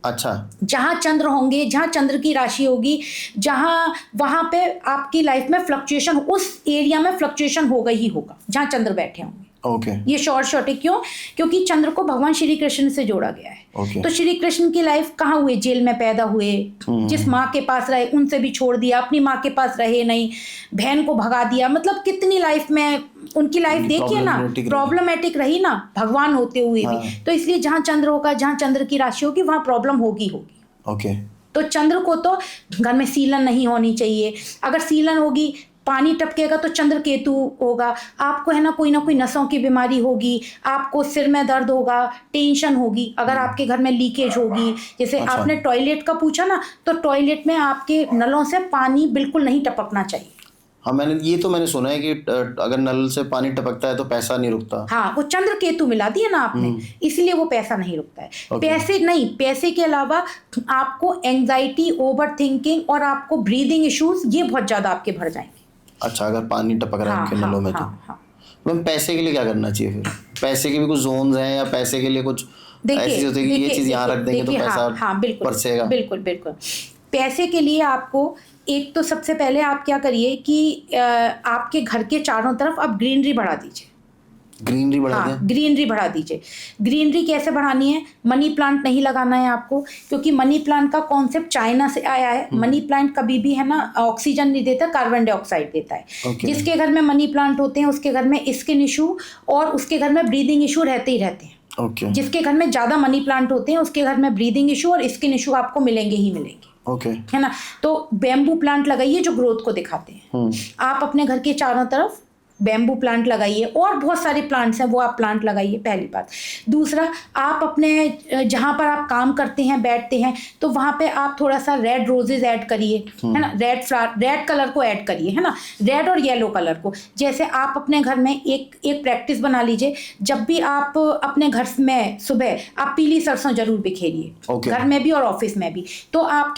अच्छा। जहाँ चंद्र होंगे, जहाँ चंद्र की राशि होगी, वहाँ पे आपकी लाइफ में फ्लक्चुएशन, उस एरिया में फ्लक्चुएशन होगा ही होगा जहाँ चंद्र बैठे होंगे। ओके। ये शॉर्ट है। क्यों? क्योंकि चंद्र को भगवान श्री कृष्ण से जोड़ा गया है। तो श्री कृष्ण की लाइफ कहाँ हुए? जेल में पैदा हुए, जिस माँ के पास रहे उनसे भी छोड़ दिया, अपनी माँ के पास रहे नहीं, बहन को भगा दिया। मतलब कितनी लाइफ में उनकी लाइफ देखिए ना, प्रॉब्लमेटिक रही ना, भगवान होते हुए भी। तो इसलिए जहाँ चंद्र होगा, जहाँ चंद्र की राशि होगी, वहाँ प्रॉब्लम होगी। ओके। तो चंद्र को तो घर में सीलन नहीं होनी चाहिए। अगर सीलन होगी, पानी टपकेगा तो चंद्र केतु होगा, आपको है ना कोई नसों की बीमारी होगी, आपको सिर में दर्द होगा, टेंशन होगी। अगर आपके घर में लीकेज होगी, जैसे आपने टॉयलेट का पूछा ना, तो टॉयलेट में आपके नलों से पानी बिल्कुल नहीं टपकना चाहिए। हाँ मैंने सुना है कि अगर नल से पानी टपकता है तो पैसा नहीं रुकता। हाँ, वो चंद्र केतु मिला दिया ना आपने, इसलिए वो पैसा नहीं रुकता है। पैसे नहीं, पैसे के अलावा आपको एंजाइटी, ओवर थिंकिंग और आपको ब्रीदिंग इश्यूज, ये बहुत ज्यादा आपके भर जाएंगे। अच्छा, अगर पानी टपक रहा है हाँ, उनके नलों में हाँ। मैम पैसे के लिए क्या करना चाहिए फिर? पैसे के भी कुछ जोन्स हैं या पैसे के लिए कुछ ऐसी होती है कि ये चीज यहाँ रख देंगे तो पैसा बरसेगा? बिल्कुल। पैसे के लिए आपको एक तो सबसे पहले आप क्या करिए कि आपके घर के चारों तरफ आप ग्रीनरी बढ़ा दीजिए। ग्रीनरी बढ़ा दें? ग्रीनरी बढ़ा दीजिए। ग्रीनरी कैसे बढ़ानी है? मनी प्लांट नहीं लगाना है आपको, क्योंकि मनी प्लांट का कॉन्सेप्ट चाइना से आया है। मनी प्लांट कभी भी है ना ऑक्सीजन नहीं देता, कार्बन डाइऑक्साइड देता है। जिसके घर में मनी प्लांट होते हैं उसके घर में स्किन इशू और उसके घर में ब्रीदिंग इशू रहते ही रहते हैं। जिसके घर में ज्यादा मनी प्लांट होते हैं उसके घर में ब्रीदिंग इशू और स्किन इशू आपको मिलेंगे ही मिलेंगे। है ना? तो बैम्बू प्लांट लगाइए जो ग्रोथ को दिखाते हैं। आप अपने घर के चारों तरफ बैम्बू प्लांट लगाइए और बहुत सारे प्लांट्स हैं वो आप प्लांट लगाइए, पहली बात। दूसरा, आप अपने जहाँ पर आप काम करते हैं, बैठते हैं, तो वहाँ पे आप थोड़ा सा रेड रोजेज ऐड करिए, है ना? रेड कलर को ऐड करिए, है ना? रेड और येलो कलर को। जैसे आप अपने घर में एक प्रैक्टिस बना लीजिए, जब भी आप अपने घर में सुबह आप पीली सरसों जरूर बिखेरिए, घर में भी और ऑफिस में भी। तो आप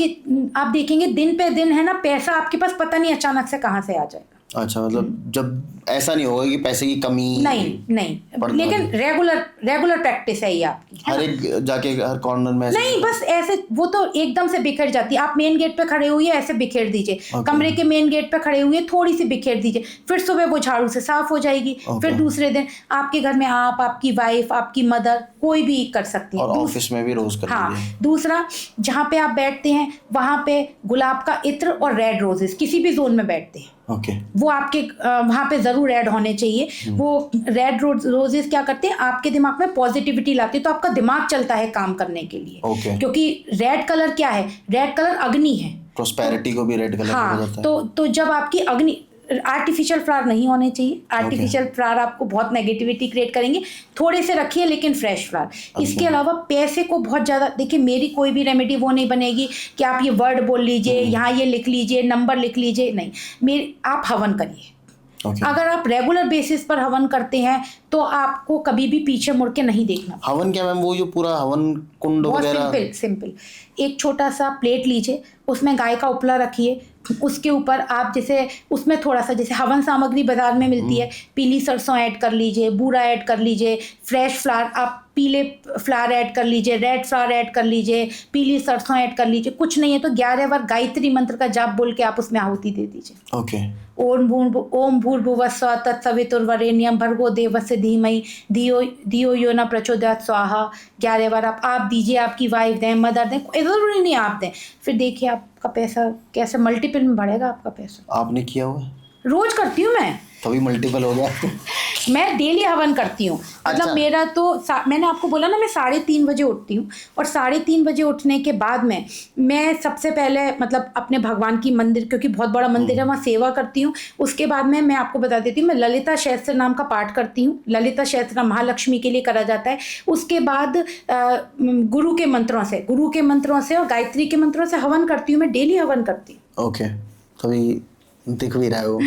देखेंगे दिन पे दिन, है ना, पैसा आपके पास पता नहीं अचानक से कहाँ से आ जाएगा। अच्छा, मतलब जब ऐसा नहीं होगा कि पैसे की कमी नहीं, लेकिन रेगुलर प्रैक्टिस है ये आपकी, हर एक जाके हर कॉर्नर में नहीं, बस ऐसे वो तो एकदम से बिखर जाती है। आप मेन गेट पे खड़े हुए ऐसे बिखेर दीजिए, कमरे के मेन गेट पे खड़े हुए थोड़ी सी बिखेर दीजिए, फिर सुबह वो झाड़ू से साफ हो जाएगी। फिर दूसरे दिन आपके घर में आप, आपकी वाइफ, आपकी मदर, कोई भी कर सकती है। और ऑफिस में भी रोज कर लीजिए। दूसरा, जहाँ पे आप बैठते हैं वहां पे गुलाब का इत्र और रेड रोजेस, किसी भी जोन में बैठते हैं वो आपके वहाँ पे जरूर ऐड होने चाहिए। वो रेड रोजेस क्या करते हैं, आपके दिमाग में पॉजिटिविटी लाते हैं, तो आपका दिमाग चलता है काम करने के लिए। क्योंकि रेड कलर क्या है? रेड कलर अग्नि है, प्रोस्पेरिटी को भी रेड कलर हो जाता है। तो जब आपकी अग्नि, आर्टिफिशियल फ्लावर नहीं होने चाहिए। आर्टिफिशियल फ्लावर आपको बहुत नेगेटिविटी क्रिएट करेंगे। थोड़े से रखिए लेकिन फ्रेश फ्लावर। इसके अलावा पैसे को बहुत ज़्यादा, देखिए मेरी कोई भी रेमेडी वो नहीं बनेगी कि आप ये वर्ड बोल लीजिए, यहाँ ये लिख लीजिए, नंबर लिख लीजिए, नहीं। आप हवन करिए। अगर आप रेगुलर बेसिस पर हवन करते हैं तो आपको कभी भी पीछे मुड़ के नहीं देखना। हवन क्या मैम? वो जो पूरा हवन कुंड वगैरह? सिंपल एक छोटा सा प्लेट लीजिए, उसमें गाय का उपला रखिए, उसके ऊपर आप जैसे उसमें थोड़ा सा, जैसे हवन सामग्री बाजार में मिलती है, पीली सरसों ऐड कर लीजिए, बूरा ऐड कर लीजिए, फ्रेश फ्लावर, आप पीले फ्लावर ऐड कर लीजिए, रेड फ्लावर ऐड कर लीजिए, पीली सरसों ऐड कर लीजिए। कुछ नहीं है तो 11 बार गायत्री मंत्र का जाप बोल के आप उसमें आहुति दे दीजिए। ओम भूर्भुवस्सुवः तत्सवितुर्वरेण्यं भर्गो देवस्य धीमहि धियो यो न प्रचोदयात् स्वाहा। 11 बार आप दीजिए, आपकी वाइफ दें, मदर दें, जरूरी नहीं आप दें। फिर देखिए आपका पैसा कैसे मल्टीपल में बढ़ेगा आपका पैसा। आपने किया हुआ? रोज करती हूँ मैं, तभी मल्टीपल हो गया। मैं डेली हवन करती हूँ। मतलब मेरा तो मैंने आपको बोला ना, मैं 3:30 बजे उठती हूँ और 3:30 बजे उठने के बाद में मैं सबसे पहले मतलब अपने भगवान की मंदिर, क्योंकि बहुत बड़ा मंदिर है, वहाँ सेवा करती हूँ। उसके बाद में मैं आपको बता देती हूँ, मैं ललिता सहस्त्र नाम का पाठ करती हूँ। ललिता सहस्त्र महालक्ष्मी के लिए करा जाता है। उसके बाद गुरु के मंत्रों से और गायत्री के मंत्रों से हवन करती हूँ। मैं डेली हवन करती हूँ। तभी दिख भी रहा है वो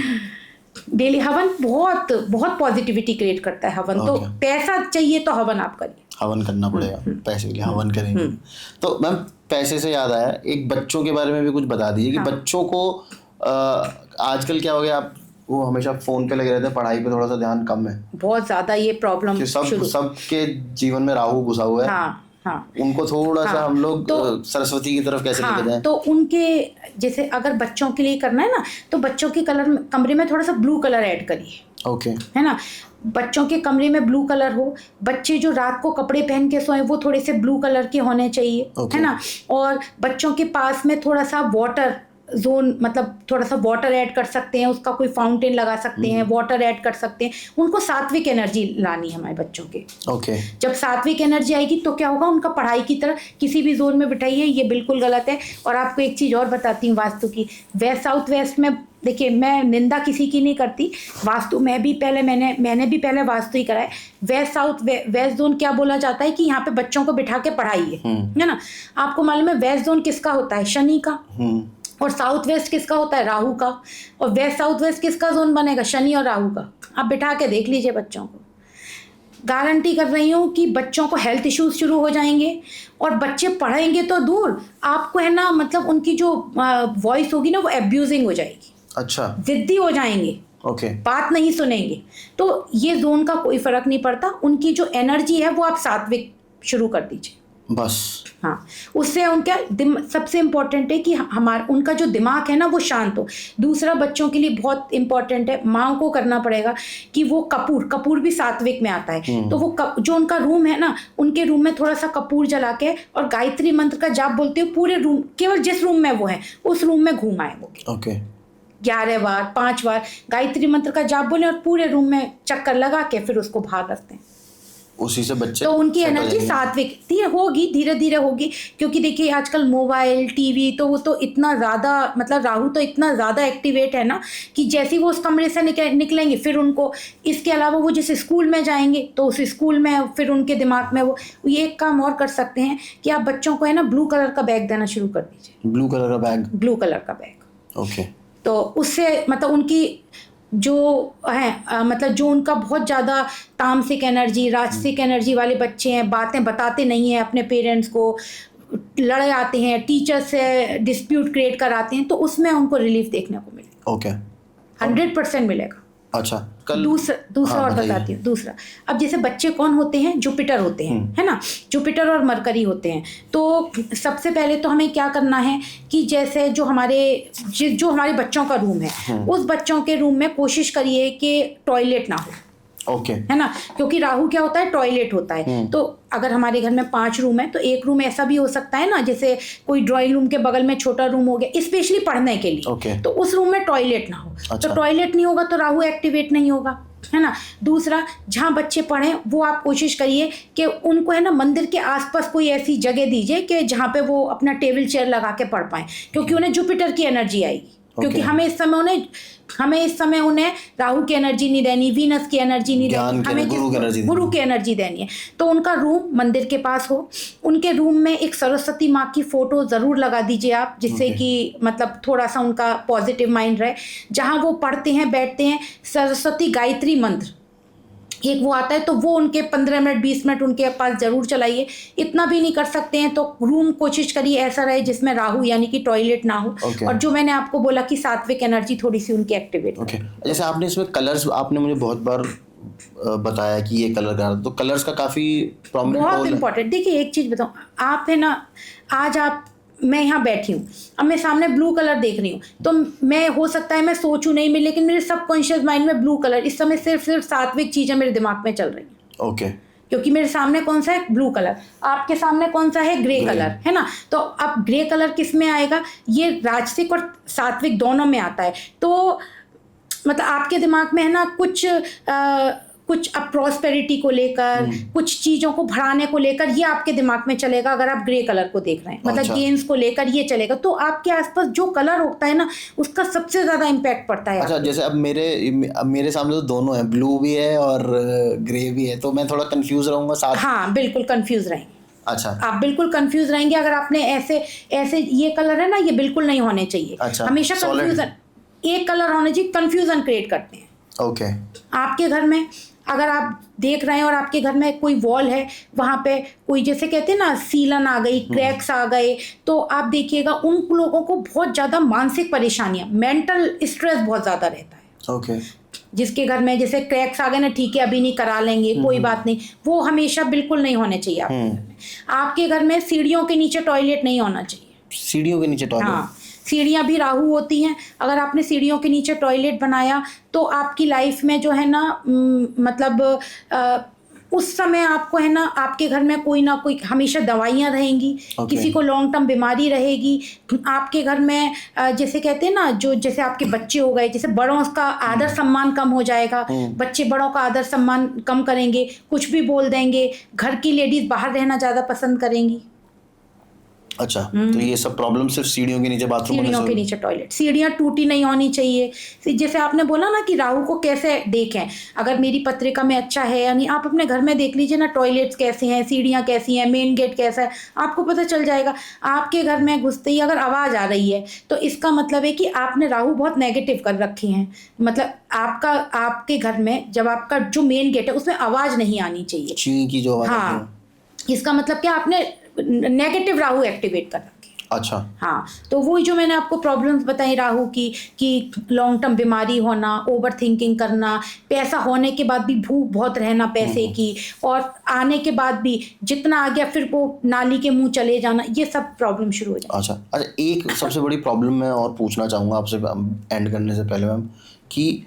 डेली हवन बहुत बहुत पॉजिटिविटी क्रिएट करता है हवन। तो पैसा चाहिए तो हवन आप करिए। हवन करना पड़ेगा, पैसे के लिए हवन करेंगे। तो मैम पैसे से याद आया, एक बच्चों के बारे में भी कुछ बता दीजिए कि बच्चों को आजकल क्या हो गया, आप वो हमेशा फोन पे लगे रहते हैं, पढ़ाई पे थोड़ा सा ध्यान कम है, बहुत ज्यादा ये प्रॉब्लम सबके जीवन में राहु घुसा हुआ है। उनको थोड़ा सा हम लोग सरस्वती की तरफ कैसे लेके जाएं? तो उनके जैसे अगर बच्चों के लिए करना है ना, तो बच्चों के कमरे में थोड़ा सा ब्लू कलर ऐड करिए। है ना? बच्चों के कमरे में ब्लू कलर हो। बच्चे जो रात को कपड़े पहन के सोए वो थोड़े से ब्लू कलर के होने चाहिए। है ना? और बच्चों के पास में थोड़ा सा वाटर जोन, मतलब थोड़ा सा वाटर ऐड कर सकते हैं, उसका कोई फाउंटेन लगा सकते हैं, वाटर ऐड कर सकते हैं। उनको सात्विक एनर्जी लानी है हमारे बच्चों के। जब सात्विक एनर्जी आएगी तो क्या होगा, उनका पढ़ाई की तरह किसी भी जोन में बिठाइए, ये बिल्कुल गलत है। और आपको एक चीज़ और बताती हूँ वास्तु की। वेस्ट साउथ वेस्ट में देखिए, मैं निंदा किसी की नहीं करती, वास्तु में भी पहले मैंने भी पहले वास्तु ही कराए। वेस्ट साउथ वेस्ट जोन क्या बोला जाता है कि यहाँ पे बच्चों को बिठा के पढ़ाइए, है ना? आपको मालूम है वेस्ट जोन किसका होता है? शनि का। और साउथ वेस्ट किसका होता है? राहु का। और वेस्ट साउथ वेस्ट किसका जोन बनेगा? शनि और राहु का। आप बिठा के देख लीजिए बच्चों को, गारंटी कर रही हूँ कि बच्चों को हेल्थ इश्यूज शुरू हो जाएंगे। और बच्चे पढ़ेंगे तो दूर, आपको है ना मतलब उनकी जो वॉइस होगी ना वो एब्यूजिंग हो जाएगी। अच्छा, जिद्दी हो जाएंगे, ओके, बात नहीं सुनेंगे। तो ये जोन का कोई फर्क नहीं पड़ता, उनकी जो एनर्जी है वो आप सात्विक शुरू कर दीजिए बस। हाँ, उससे उनका सबसे इम्पोर्टेंट है कि हमारा उनका जो दिमाग है ना वो शांत हो। दूसरा बच्चों के लिए बहुत इम्पोर्टेंट है, माँ को करना पड़ेगा कि वो कपूर भी सात्विक में आता है। तो वो जो उनका रूम है ना, उनके रूम में थोड़ा सा कपूर जला के और गायत्री मंत्र का जाप बोलते हुए पूरे रूम, केवल जिस रूम में वो है उस रूम में घुमाए वो। ओके, 11 बार 5 बार गायत्री मंत्र का जाप बोले और पूरे रूम में चक्कर लगा के फिर उसको बाहर रखते हैं। उसी से बच्चे तो उनकी एनर्जी सात्विक धीरे धीरे होगी। क्योंकि देखिए आजकल मोबाइल टीवी तो वो तो इतना ज़्यादा, मतलब राहु तो इतना ज़्यादा एक्टिवेट है ना कि जैसे ही वो उस कमरे से निकलेंगे फिर उनको, इसके अलावा वो जिस स्कूल में जाएंगे तो उस स्कूल में फिर उनके दिमाग में वो ये एक काम और कर सकते हैं कि आप बच्चों को है ना ब्लू कलर का बैग देना शुरू कर दीजिए। ब्लू कलर का बैग? ब्लू कलर का बैग, ओके। तो उससे मतलब उनकी जो है मतलब जो उनका बहुत ज़्यादा तामसिक एनर्जी, राजसिक एनर्जी वाले बच्चे हैं, बातें बताते नहीं हैं अपने पेरेंट्स को, लड़े आते हैं, टीचर से डिस्प्यूट क्रिएट कराते हैं, तो उसमें उनको रिलीफ देखने को मिलेगा। ओके, 100% मिलेगा। अच्छा, कल दूसरा और बताती हूँ। दूसरा, अब जैसे बच्चे कौन होते हैं? जुपिटर होते हैं, है ना, जुपिटर और मरकरी होते हैं। तो सबसे पहले तो हमें क्या करना है कि जैसे जो हमारे बच्चों का रूम है, उस बच्चों के रूम में कोशिश करिए कि टॉयलेट ना हो। ओके, है ना, क्योंकि राहु क्या होता है? टॉयलेट होता है। तो अगर हमारे घर में 5 रूम है तो एक रूम ऐसा भी हो सकता है ना, जैसे कोई ड्राइंग रूम के बगल में छोटा रूम हो गया स्पेशली पढ़ने के लिए, तो उस रूम में टॉयलेट ना हो। अच्छा। तो टॉयलेट नहीं होगा तो राहु एक्टिवेट नहीं होगा, है ना। दूसरा, जहाँ बच्चे पढ़ें वो आप कोशिश करिए कि उनको है ना मंदिर के आसपास कोई ऐसी जगह दीजिए कि जहाँ पे वो अपना टेबल चेयर लगा के पढ़ पाएं, क्योंकि उन्हें जुपिटर की एनर्जी आएगी। क्योंकि हमें इस समय उन्हें राहु की एनर्जी नहीं देनी, वीनस की एनर्जी नहीं देनी, हमें गुरु की एनर्जी देनी है। तो उनका रूम मंदिर के पास हो, उनके रूम में एक सरस्वती माँ की फोटो ज़रूर लगा दीजिए आप, जिससे कि मतलब थोड़ा सा उनका पॉजिटिव माइंड रहे। जहाँ वो पढ़ते हैं बैठते हैं, सरस्वती गायत्री मंत्र एक वो आता है, तो वो उनके 15 मिनट 20 मिनट उनके पास ज़रूर चलाइए। इतना भी नहीं कर सकते हैं तो रूम कोशिश करिए ऐसा रहे जिसमें राहु यानी कि टॉयलेट ना हो। और जो मैंने आपको बोला कि सात्विक एनर्जी थोड़ी सी उनकी एक्टिवेट। जैसे आपने इसमें कलर्स, आपने मुझे बहुत बार बताया कि ये कलर का, तो कलर्स का काफ़ी बहुत इंपॉर्टेंट। देखिए एक चीज़ बताऊँ, आप है ना, आज मैं यहाँ बैठी हूँ, अब मैं सामने ब्लू कलर देख रही हूँ, तो मैं हो सकता है मैं सोचूं नहीं में, लेकिन मेरे सबकॉन्शियस माइंड में ब्लू कलर इस समय सिर्फ सात्विक चीज़ें मेरे दिमाग में चल रही हैं। ओके, क्योंकि मेरे सामने कौन सा है? Blue colour. आपके सामने कौन सा है? ग्रे कलर, है ना। तो अब ग्रे कलर किस में आएगा? ये राजसिक और सात्विक दोनों में आता है। तो मतलब आपके दिमाग में है ना कुछ अब प्रॉस्पेरिटी को लेकर, कुछ चीज़ों को बढ़ाने को लेकर ये आपके दिमाग में चलेगा अगर आप ग्रे कलर को देख रहे हैं। मतलब गेम्स को लेकर ये चलेगा। तो आपके आसपास जो कलर होता है ना उसका सबसे ज़्यादा इम्पैक्ट पड़ता है। अच्छा, जैसे अब मेरे सामने तो दोनों है, ब्लू भी है और ग्रे भी है, तो मैं थोड़ा कंफ्यूज रहूँगा साथ। हाँ, बिल्कुल कंफ्यूज रहेंगे। अच्छा, आप बिल्कुल कंफ्यूज रहेंगे अगर आपने ऐसे ये कलर है ना, ये बिल्कुल नहीं होने चाहिए। अच्छा, हमेशा कंफ्यूजन, एक कलर होने चाहिए, कंफ्यूजन क्रिएट करते हैं। ओके। आपके घर में अगर आप देख रहे हैं और आपके घर में कोई वॉल है, वहाँ पे कोई जैसे कहते हैं ना सीलन आ गई, क्रैक्स आ गए, तो आप देखिएगा उन लोगों को बहुत ज़्यादा मानसिक परेशानियाँ, मेंटल स्ट्रेस बहुत ज़्यादा रहता है। ओके। जिसके घर में जैसे क्रैक्स आ गए ना, ठीक है अभी नहीं करा लेंगे, कोई बात नहीं, वो हमेशा बिल्कुल नहीं होने चाहिए आपके घर में। आपके घर में सीढ़ियों के नीचे टॉयलेट नहीं होना चाहिए। सीढ़ियों के नीचे टॉयलेट? हाँ, सीढ़ियाँ भी राहु होती हैं। अगर आपने सीढ़ियों के नीचे टॉयलेट बनाया तो आपकी लाइफ में जो है ना मतलब उस समय आपको है ना आपके घर में कोई ना कोई हमेशा दवाइयाँ रहेंगी। किसी को लॉन्ग टर्म बीमारी रहेगी आपके घर में। जैसे कहते हैं ना, जो जैसे आपके बच्चे हो गए, जैसे बड़ों का आदर सम्मान कम हो जाएगा। बच्चे बड़ों का आदर सम्मान कम करेंगे, कुछ भी बोल देंगे। घर की लेडीज बाहर रहना ज़्यादा पसंद करेंगी। अच्छा, तो ये सब प्रॉब्लम सिर्फ सीढ़ियों के नीचे बाथरूम सीढ़ियों के नीचे टॉयलेट, सीढ़ियाँ टूटी नहीं होनी चाहिए। जैसे आपने बोला ना कि राहु को कैसे देखें, अगर मेरी पत्रिका में अच्छा है या नहीं, आप अपने घर में देख लीजिए ना, टॉयलेट्स कैसे हैं, सीढ़ियाँ कैसी हैं, मेन गेट कैसा है, आपको पता चल जाएगा। आपके घर में घुसते ही अगर आवाज़ आ रही है तो इसका मतलब है कि आपने राहु बहुत नेगेटिव कर रखी हैं। मतलब आपके घर में जब आपका जो मेन गेट है उसमें आवाज़ नहीं आनी चाहिए, ची की जो आवाज आती है। हाँ, इसका मतलब क्या, आपने नेगेटिव राहु एक्टिवेट कर रखी है। अच्छा, हाँ, तो वही जो मैंने आपको प्रॉब्लम्स बताई राहु की, कि लॉन्ग टर्म बीमारी होना, ओवर थिंकिंग करना, पैसा होने के बाद भी भूख बहुत रहना पैसे की, और आने के बाद भी जितना आ गया फिर वो नाली के मुंह चले जाना, ये सब प्रॉब्लम शुरू हो जाए। अच्छा, एक सबसे बड़ी प्रॉब्लम मैं और पूछना चाहूँगा आपसे एंड करने से पहले मैम, कि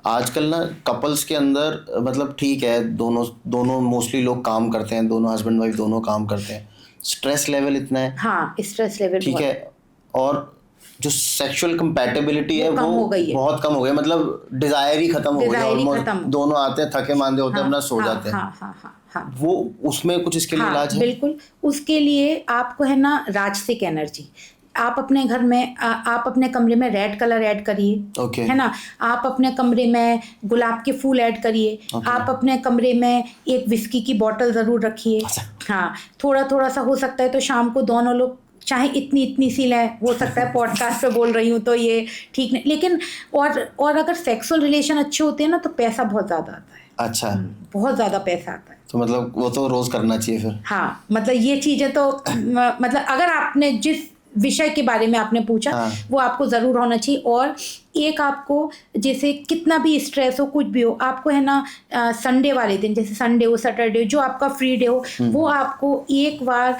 आजकल ना कपल्स के अंदर मतलब ठीक है, दोनों मोस्टली लोग काम करते हैं, दोनों हस्बैंड वाइफ दोनों काम करते हैं, स्ट्रेस लेवल इतना है, हाँ, स्ट्रेस लेवल ठीक है, और जो सेक्सुअल कंपैटिबिलिटी है वो कम वो हो गई है। बहुत कम हो गया, मतलब डिजायर ही खत्म हो गई डिजायर ही ऑलमोस्ट। खत्म। दोनों आते हैं थके मांदे होते हैं, अपना सो जाते हैं। हाँ हाँ हाँ हाँ, वो उसमें कुछ इसके लिए हाँ, इलाज है? बिल्कुल। उसके लिए आपको है ना राजसिक एनर्जी, आप अपने घर में आप अपने कमरे में रेड कलर ऐड करिए, ओके, है ना, आप अपने कमरे में गुलाब के फूल ऐड करिए, ओके। आप अपने कमरे में एक विस्की की बोतल ज़रूर रखिए। अच्छा। हाँ, थोड़ा थोड़ा सा हो सकता है तो शाम को दोनों लोग, चाहे इतनी सी लें, हो सकता है पॉडकास्ट पे बोल रही हूँ तो ये ठीक नहीं, लेकिन और अगर सेक्सुअल रिलेशन अच्छे होते हैं ना तो पैसा बहुत ज़्यादा आता है। अच्छा, बहुत ज़्यादा पैसा आता है। तो मतलब वो तो रोज करना चाहिए फिर। हाँ, मतलब ये चीज़ें तो मतलब अगर आपने जिस विषय के बारे में आपने पूछा, हाँ। वो आपको ज़रूर होना चाहिए। और एक आपको, जैसे कितना भी स्ट्रेस हो, कुछ भी हो, आपको है ना संडे वाले दिन, जैसे संडे हो, सैटरडे हो, जो आपका फ्री डे हो, वो आपको एक बार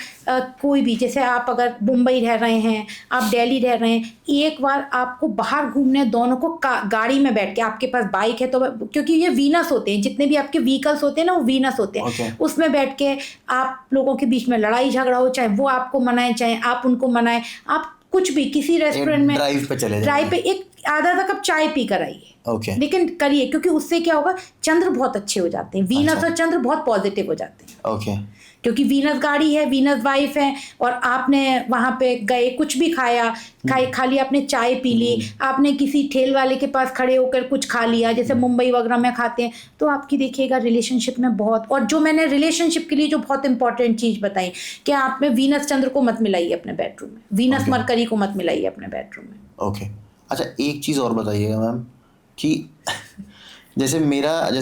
कोई भी, जैसे आप अगर मुंबई रह रहे हैं, आप दिल्ली रह रहे हैं, एक बार आपको बाहर घूमने, दोनों को गाड़ी में बैठ के, आपके पास बाइक है तो, क्योंकि ये वीनस होते हैं, जितने भी आपके व्हीकल्स होते हैं ना वो वीनस होते हैं। Okay. उसमें बैठ के आप लोगों के बीच में लड़ाई झगड़ा हो, चाहे वो आपको मनाए चाहे आप उनको मनाए, आप कुछ भी किसी रेस्टोरेंट में ड्राइव पे चले ड्राइव पे एक आधा कप चाय पी कर आइए। ओके, लेकिन करिए, क्योंकि उससे क्या होगा, चंद्र बहुत अच्छे हो जाते हैं, वीनस अच्छा। और चंद्र बहुत पॉजिटिव हो जाते हैं। ओके, क्योंकि वीनस गाड़ी है, वीनस वाइफ है, और आपने वहाँ पे गए, कुछ भी खाया, खाली आपने चाय पी ली, आपने किसी ठेल वाले के पास खड़े होकर कुछ खा लिया, जैसे मुंबई वगैरह में खाते हैं, तो आपकी देखिएगा रिलेशनशिप में बहुत। और जो मैंने रिलेशनशिप के लिए जो बहुत इंपॉर्टेंट चीज़ बताई, कि आप में वीनस चंद्र को मत मिलाइए अपने बेडरूम में, वीनस मरकरी को मत मिलाइए अपने बेडरूम में। ओके। अच्छा, एक चीज़ और बताइएगा मैम, कि जैसे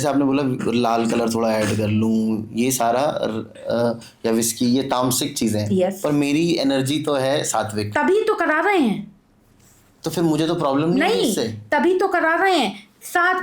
आपने बोला लाल कलर थोड़ा ऐड कर लूँ, ये सारा या विस्की, ये तामसिक चीज़ें हैं। Yes. पर मेरी एनर्जी तो है सात्विक, तभी तो करा रहे हैं। तो फिर मुझे तो प्रॉब्लम नहीं है इससे। तभी तो करा रहे हैं।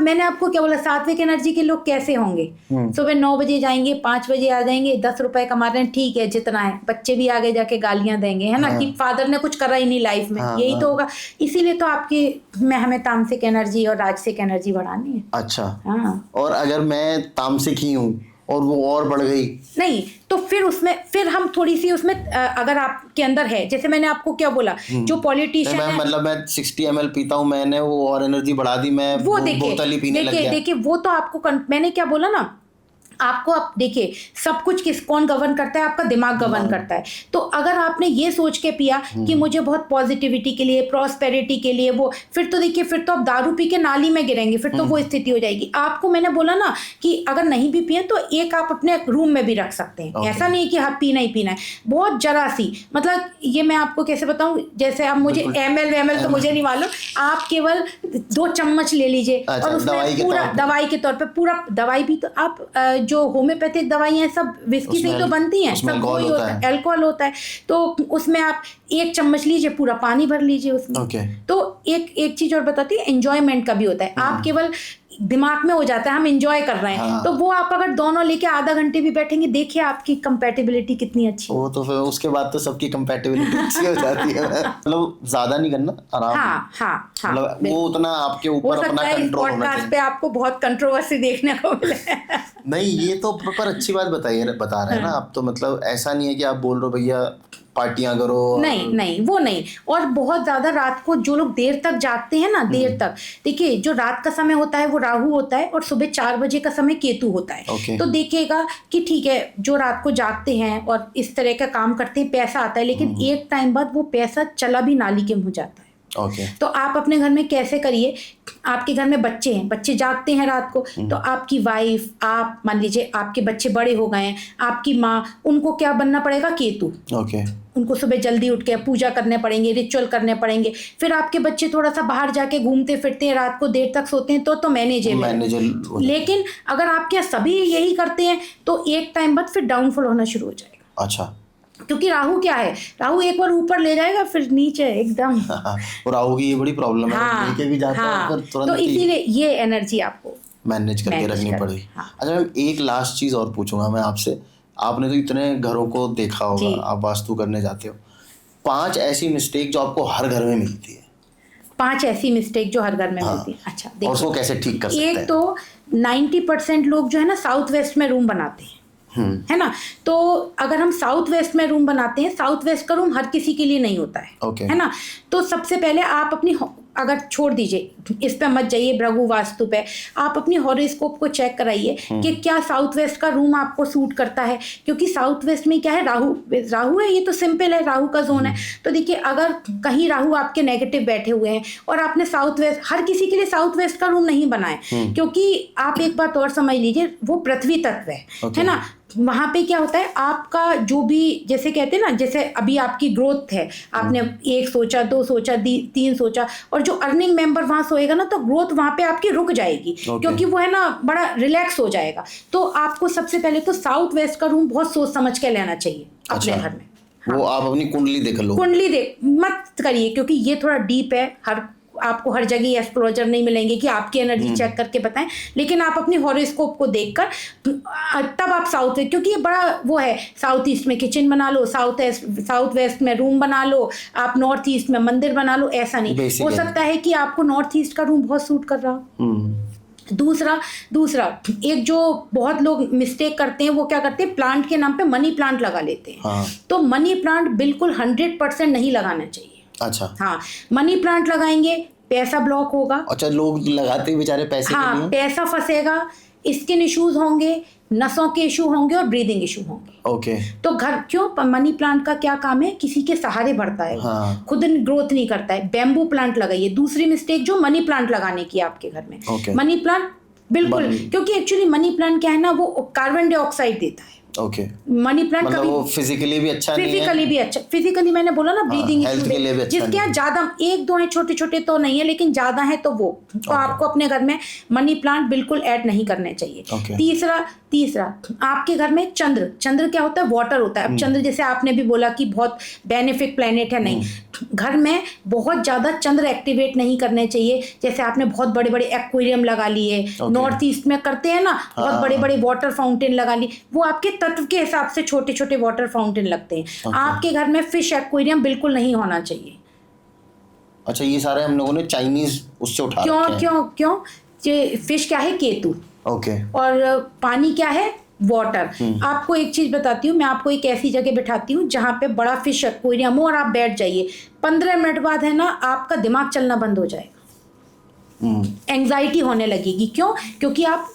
मैंने आपको क्या बोला, सात्विक एनर्जी के लोग कैसे होंगे? सुबह 9 बजे जाएंगे, 5 बजे आ जाएंगे, 10 रुपए कमा रहे हैं, ठीक है, जितना है, बच्चे भी आगे जाके गालियां देंगे, है ना, कि फादर ने कुछ करा ही नहीं लाइफ में। यही तो होगा। इसीलिए तो आपकी हमें तामसिक एनर्जी और राजसिक एनर्जी बढ़ानी है। अच्छा, हाँ, और अगर मैं तामसिक ही हूँ और वो और बढ़ गई, नहीं तो फिर हम थोड़ी सी उसमें अगर आपके अंदर है, जैसे मैंने आपको क्या बोला, जो पॉलिटिशियन है, मतलब मैं 60 ml पीता हूँ, मैंने वो और एनर्जी बढ़ा दी, मैं वो बोतल ही पीने लग गया। देखिए वो तो आपको मैंने क्या बोला ना, आपको आप देखिए, सब कुछ कौन गवर्न करता है? आपका दिमाग गवर्न करता है। तो अगर आपने ये सोच के पिया कि मुझे बहुत पॉजिटिविटी के लिए, प्रॉस्पेरिटी के लिए, वो फिर तो देखिए, फिर तो आप दारू पी के नाली में गिरेंगे, फिर तो वो स्थिति हो जाएगी। आपको मैंने बोला ना कि अगर नहीं भी पिए तो एक आप अपने रूम में भी रख सकते हैं। ऐसा नहीं कि हाँ पीना ही पीना है, बहुत जरा सी, मतलब ये मैं आपको कैसे बताऊं, जैसे आप मुझे ml तो मुझे नहीं मालूम, आप केवल 2 चम्मच ले लीजिए, और उसमें पूरा दवाई के तौर पे, पूरा दवाई भी, तो आप जो होम्योपैथिक दवाइयाँ हैं सब विस्की से ही तो बनती हैं, सब वही होता है, अल्कोहल होता है। तो उसमें आप 1 चम्मच लीजिए, पूरा पानी भर लीजिए उसमें। तो एक चीज और बताती है, एंजॉयमेंट का भी होता है। आप केवल दिमाग में हो जाता है हम एंजॉय कर रहे हैं, तो वो आप अगर दोनों लेके आधा घंटे भी बैठेंगे, देखिए आपकी कंपैटिबिलिटी कितनी अच्छी। वो तो फिर उसके बाद तो सबकी कंपैटिबिलिटी अच्छी हो जाती है। मतलब ज्यादा नहीं करना, आराम। हाँ, मतलब वो उतना आपके ऊपर अपना कंट्रोल होना चाहिए। पे आपको बहुत कंट्रोवर्सी देखने को मिले। नहीं, ये तो पर अच्छी बात बता रहे हैं ना आप, तो मतलब ऐसा नहीं है कि आप बोल रहे हो भैया पार्टियां करो। नहीं नहीं, वो नहीं। और बहुत ज्यादा रात को जो लोग देर तक जागते हैं ना, देर तक, देखिए जो रात का समय होता है वो राहु होता है और सुबह 4 बजे का समय केतु होता है। Okay. तो देखिएगा कि ठीक है, जो रात को जागते हैं और इस तरह का काम करते हैं, पैसा आता है, लेकिन एक टाइम बाद वो पैसा चला भी नाली के मुंह जाता है। ओके। तो आप अपने घर में कैसे करिए, आपके घर में बच्चे हैं, बच्चे जागते हैं रात को, तो आपकी वाइफ, आप मान लीजिए आपके बच्चे बड़े हो गए हैं, आपकी माँ, उनको क्या बनना पड़ेगा, केतु। ओके। उनको सुबह जल्दी उठ के पूजा करने पड़ेंगे, रिचुअल करने पड़ेंगे। फिर आपके बच्चे थोड़ा सा बाहर जाके घूमते फिरते हैं, रात को देर तक सोते हैं, तो मैनेजेबल। लेकिन अगर आपके यहाँ सभी यही करते हैं तो एक टाइम बाद फिर डाउनफॉल होना शुरू हो जाएगा। अच्छा। क्योंकि राहु क्या है, राहु एक बार ऊपर ले जाएगा फिर नीचे एकदम। और राहु की ये बड़ी प्रॉब्लम है, हाँ, लेके भी जाता है फिर तुरंत तो इसीलिए ये एनर्जी आपको मैनेज करके रखनी पड़ेगी। अच्छा मैम, एक लास्ट चीज और पूछूंगा मैं आपसे। आपने तो इतने घरों को देखा होगा, आप वास्तु करने जाते हो, 5 ऐसी मिस्टेक जो आपको हर घर में मिलती है। 5 ऐसी मिस्टेक जो हर घर में मिलती है। अच्छा देखो, और उसको कैसे ठीक कर सकते हैं? एक तो 90% लोग जो है ना साउथ वेस्ट में रूम बनाते हैं, है ना। तो अगर हम साउथ वेस्ट में रूम बनाते हैं, साउथ वेस्ट का रूम हर किसी के लिए नहीं होता है, है ना। तो सबसे पहले आप अपनी, अगर छोड़ दीजिए इस पे मत जाइए भृगु वास्तु पे, आप अपनी हॉरोस्कोप को चेक कराइए कि क्या साउथ वेस्ट का रूम आपको सूट करता है। क्योंकि साउथ वेस्ट में क्या है, राहु है, ये तो सिंपल है, राहु का जोन है। तो देखिए अगर कहीं राहु आपके नेगेटिव बैठे हुए हैं और आपने साउथ वेस्ट, हर किसी के लिए साउथ वेस्ट का रूम नहीं बनाए, क्योंकि आप एक बात और समझ लीजिए, वो पृथ्वी तत्व है ना। वहाँ पे क्या होता है, आपका जो भी, जैसे कहते हैं ना, जैसे अभी आपकी ग्रोथ है, आपने 1 सोचा, 2 सोचा, 3 सोचा, और जो अर्निंग मेंबर वहाँ सोएगा ना, तो ग्रोथ वहाँ पे आपकी रुक जाएगी, क्योंकि वो है ना बड़ा रिलैक्स हो जाएगा। तो आपको सबसे पहले तो साउथ वेस्ट का रूम बहुत सोच समझ के लेना चाहिए अपने घर में। वो आप अपनी कुंडली देख लो, कुंडली देख मत करिए, क्योंकि ये थोड़ा डीप है, आपको हर जगह एस्ट्रोलॉजर नहीं मिलेंगे कि आपकी एनर्जी चेक करके बताएं, लेकिन आप अपनी हॉरोस्कोप को देखकर तब आप साउथ वेस्ट, क्योंकि ये बड़ा वो है, साउथ ईस्ट में किचन बना लो, साउथ वेस्ट में रूम बना लो, आप नॉर्थ ईस्ट में मंदिर बना लो, ऐसा नहीं हो सकता है कि आपको नॉर्थ ईस्ट का रूम बहुत सूट कर रहा हो। दूसरा एक जो बहुत लोग मिस्टेक करते हैं, वो क्या करते हैं, प्लांट के नाम पे मनी प्लांट लगा लेते हैं। तो मनी प्लांट बिल्कुल 100% नहीं लगाना चाहिए। अच्छा। हाँ, मनी प्लांट लगाएंगे पैसा ब्लॉक होगा। अच्छा, लोग लगाते हैं बेचारे पैसे के लिए। पैसा फंसेगा, स्किन इश्यूज होंगे, नसों के इशू होंगे और ब्रीदिंग इशू होंगे। ओके। तो घर, क्यों, मनी प्लांट का क्या काम है, किसी के सहारे बढ़ता है, खुद ग्रोथ नहीं करता है। बैम्बू प्लांट लगाइए। दूसरी मिस्टेक जो मनी प्लांट लगाने की आपके घर में, मनी प्लांट बिल्कुल, क्योंकि एक्चुअली मनी प्लांट क्या है ना, वो कार्बन डाइऑक्साइड देता है। ओके। मनी प्लांट मतलब वो फिजिकली भी अच्छा नहीं है। फिजिकली भी अच्छा, फिजिकली मैंने बोला ना, ब्रीदिंग हेल्थ के लिए भी अच्छा, जिसके यहाँ ज्यादा 1-2 हैं, छोटे छोटे तो नहीं है, लेकिन ज्यादा है तो वो, तो आपको अपने घर में मनी प्लांट बिल्कुल ऐड नहीं करने चाहिए। तीसरा आपके घर में चंद्र क्या होता है, वाटर होता है। अब चंद्र, जैसे आपने भी बोला कि बहुत बेनिफिक प्लेनेट है, नहीं, घर में बहुत ज्यादा चंद्र एक्टिवेट नहीं करने चाहिए। जैसे आपने बहुत बड़े बड़े एक्वेरियम लगा लिए, नॉर्थ ईस्ट में करते हैं ना, बहुत बड़े बड़े वाटर फाउंटेन लगा लिए, वो आपके तत्व के हिसाब से छोटे छोटे वाटर फाउंटेन लगते हैं। आपके घर में फिश एक्वेरियम बिल्कुल नहीं होना चाहिए। अच्छा, ये सारे हम लोगों ने चाइनीज उससे उठा रखे हैं। क्यों ये फिश क्या है, केतु। ओके। और पानी क्या है, वाटर। आपको एक चीज बताती हूँ, मैं आपको एक ऐसी जगह बिठाती हूँ जहाँ पे बड़ा फिश एक्वेरियम हो और आप बैठ जाइए, 15 मिनट बाद है ना आपका दिमाग चलना बंद हो जाएगा, एंग्जाइटी होने लगेगी। क्यों? क्योंकि आप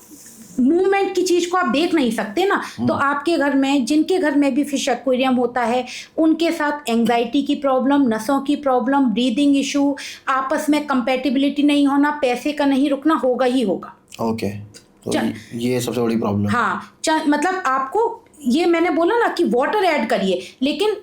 मूवमेंट की चीज को आप देख नहीं सकते ना। तो आपके घर में, जिनके घर में भी फिश एक्वेरियम होता है, उनके साथ एंग्जाइटी की प्रॉब्लम, नसों की प्रॉब्लम, ब्रीदिंग इशू, आपस में कंपेटिबिलिटी नहीं होना, पैसे का नहीं रुकना, होगा ही होगा। ओके। तो ये सबसे बड़ी प्रॉब्लम। हाँ, मतलब आपको ये मैंने बोला ना कि वाटर ऐड करिए, लेकिन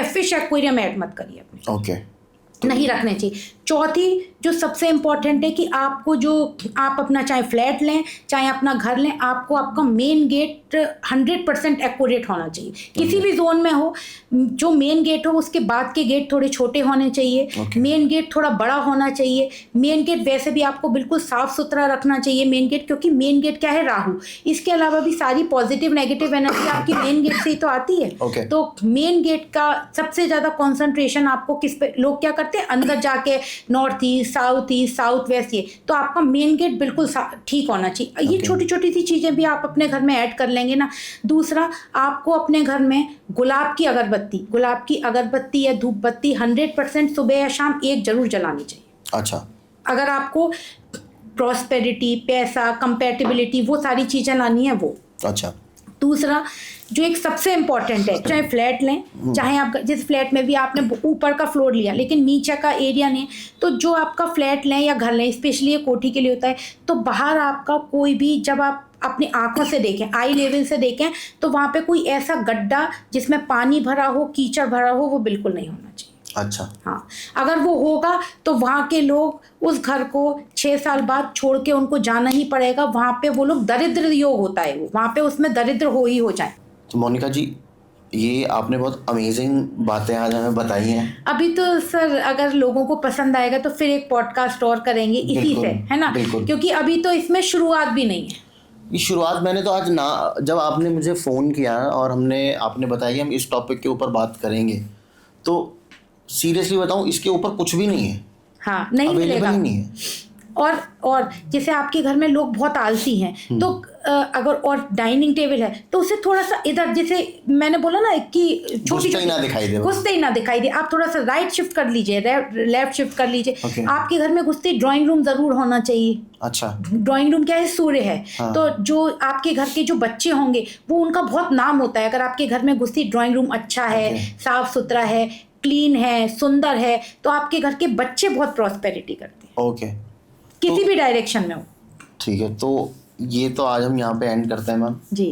फिश एक्वेरियम ऐड मत करिए अपने। ओके। नहीं रखने चाहिए। चौथी जो सबसे इम्पॉर्टेंट है कि आपको, जो आप अपना चाहे फ्लैट लें चाहे अपना घर लें, आपको आपका मेन गेट 100% एक्यूरेट होना चाहिए। किसी भी जोन में हो, जो मेन गेट हो उसके बाद के गेट थोड़े छोटे होने चाहिए, मेन गेट थोड़ा बड़ा होना चाहिए। मेन गेट वैसे भी आपको बिल्कुल साफ सुथरा रखना चाहिए मेन गेट, क्योंकि मेन गेट क्या है, राहु। इसके अलावा भी सारी पॉजिटिव नेगेटिव एनर्जी आपकी मेन गेट से ही तो आती है। तो मेन गेट का सबसे ज़्यादा कॉन्सेंट्रेशन आपको किस पे, लोग क्या करते हैं, अंदर जाके नॉर्थ ईस्ट, साउथ वेस्ट, ये तो आपका मेन गेट बिल्कुल ठीक होना चाहिए। ये छोटी छोटी सी चीज़ें भी आप अपने घर में ऐड कर लेंगे ना। दूसरा, आपको अपने घर में गुलाब की अगरबत्ती या धूप बत्ती 100% सुबह या शाम एक जरूर जलानी चाहिए। अच्छा। अगर आपको प्रॉस्पेरिटी, पैसा, कंपैटिबिलिटी, वो सारी चीज़ें लानी है वो। अच्छा। दूसरा, जो एक सबसे इम्पॉर्टेंट है, चाहे फ्लैट लें, चाहे आप जिस फ्लैट में भी आपने ऊपर का फ्लोर लिया लेकिन नीचे का एरिया नहीं, तो जो आपका फ्लैट लें या घर लें, स्पेशली ये कोठी के लिए होता है, तो बाहर आपका कोई भी, जब आप अपनी आंखों से देखें, आई लेवल से देखें, तो वहाँ पे कोई ऐसा गड्ढा जिसमें पानी भरा हो, कीचड़ भरा हो, वो बिल्कुल नहीं होना चाहिए। अच्छा। हाँ, अगर वो होगा तो वहाँ के लोग उस घर को 6 साल बाद छोड़ के उनको जाना ही पड़ेगा। वहाँ पे वो लोग दरिद्र योग होता है, वो वहाँ पे उसमें दरिद्र हो जाए। तो मोनिका जी, ये आपने बहुत अमेजिंग बातें आज हमें बताई हैं। अभी तो सर अगर लोगों को पसंद आएगा तो फिर एक पॉडकास्ट और करेंगे इसी से, है ना, क्योंकि अभी तो इसमें शुरुआत भी नहीं है। ये शुरुआत मैंने तो आज ना, जब आपने मुझे फ़ोन किया और आपने बताया कि हम इस टॉपिक के ऊपर बात करेंगे, तो सीरियसली बताऊं, इसके ऊपर कुछ भी नहीं है। हाँ, नहीं मिलेगा। नहीं है। और जैसे आपके घर में लोग बहुत आलसी हैं, तो अगर और डाइनिंग टेबल है तो उसे थोड़ा सा इधर, जैसे मैंने बोला ना कि घुसते ही ना दिखाई दे, आप थोड़ा सा राइट शिफ्ट कर लीजिए, लेफ्ट शिफ्ट कर लीजिए। आपके घर में घुसते ड्राइंग रूम जरूर होना चाहिए। अच्छा। ड्राइंग रूम क्या है, सूर्य है। हाँ। तो जो आपके घर के जो बच्चे होंगे वो, उनका बहुत नाम होता है। अगर आपके घर में घुसती ड्राइंग रूम अच्छा है, साफ सुथरा है, क्लीन है, सुंदर है, तो आपके घर के बच्चे बहुत प्रॉस्पेरिटी करते हैं। ओके। किसी भी डायरेक्शन में हो। ठीक है, तो ये तो आज हम यहाँ पे एंड करते हैं मैम जी।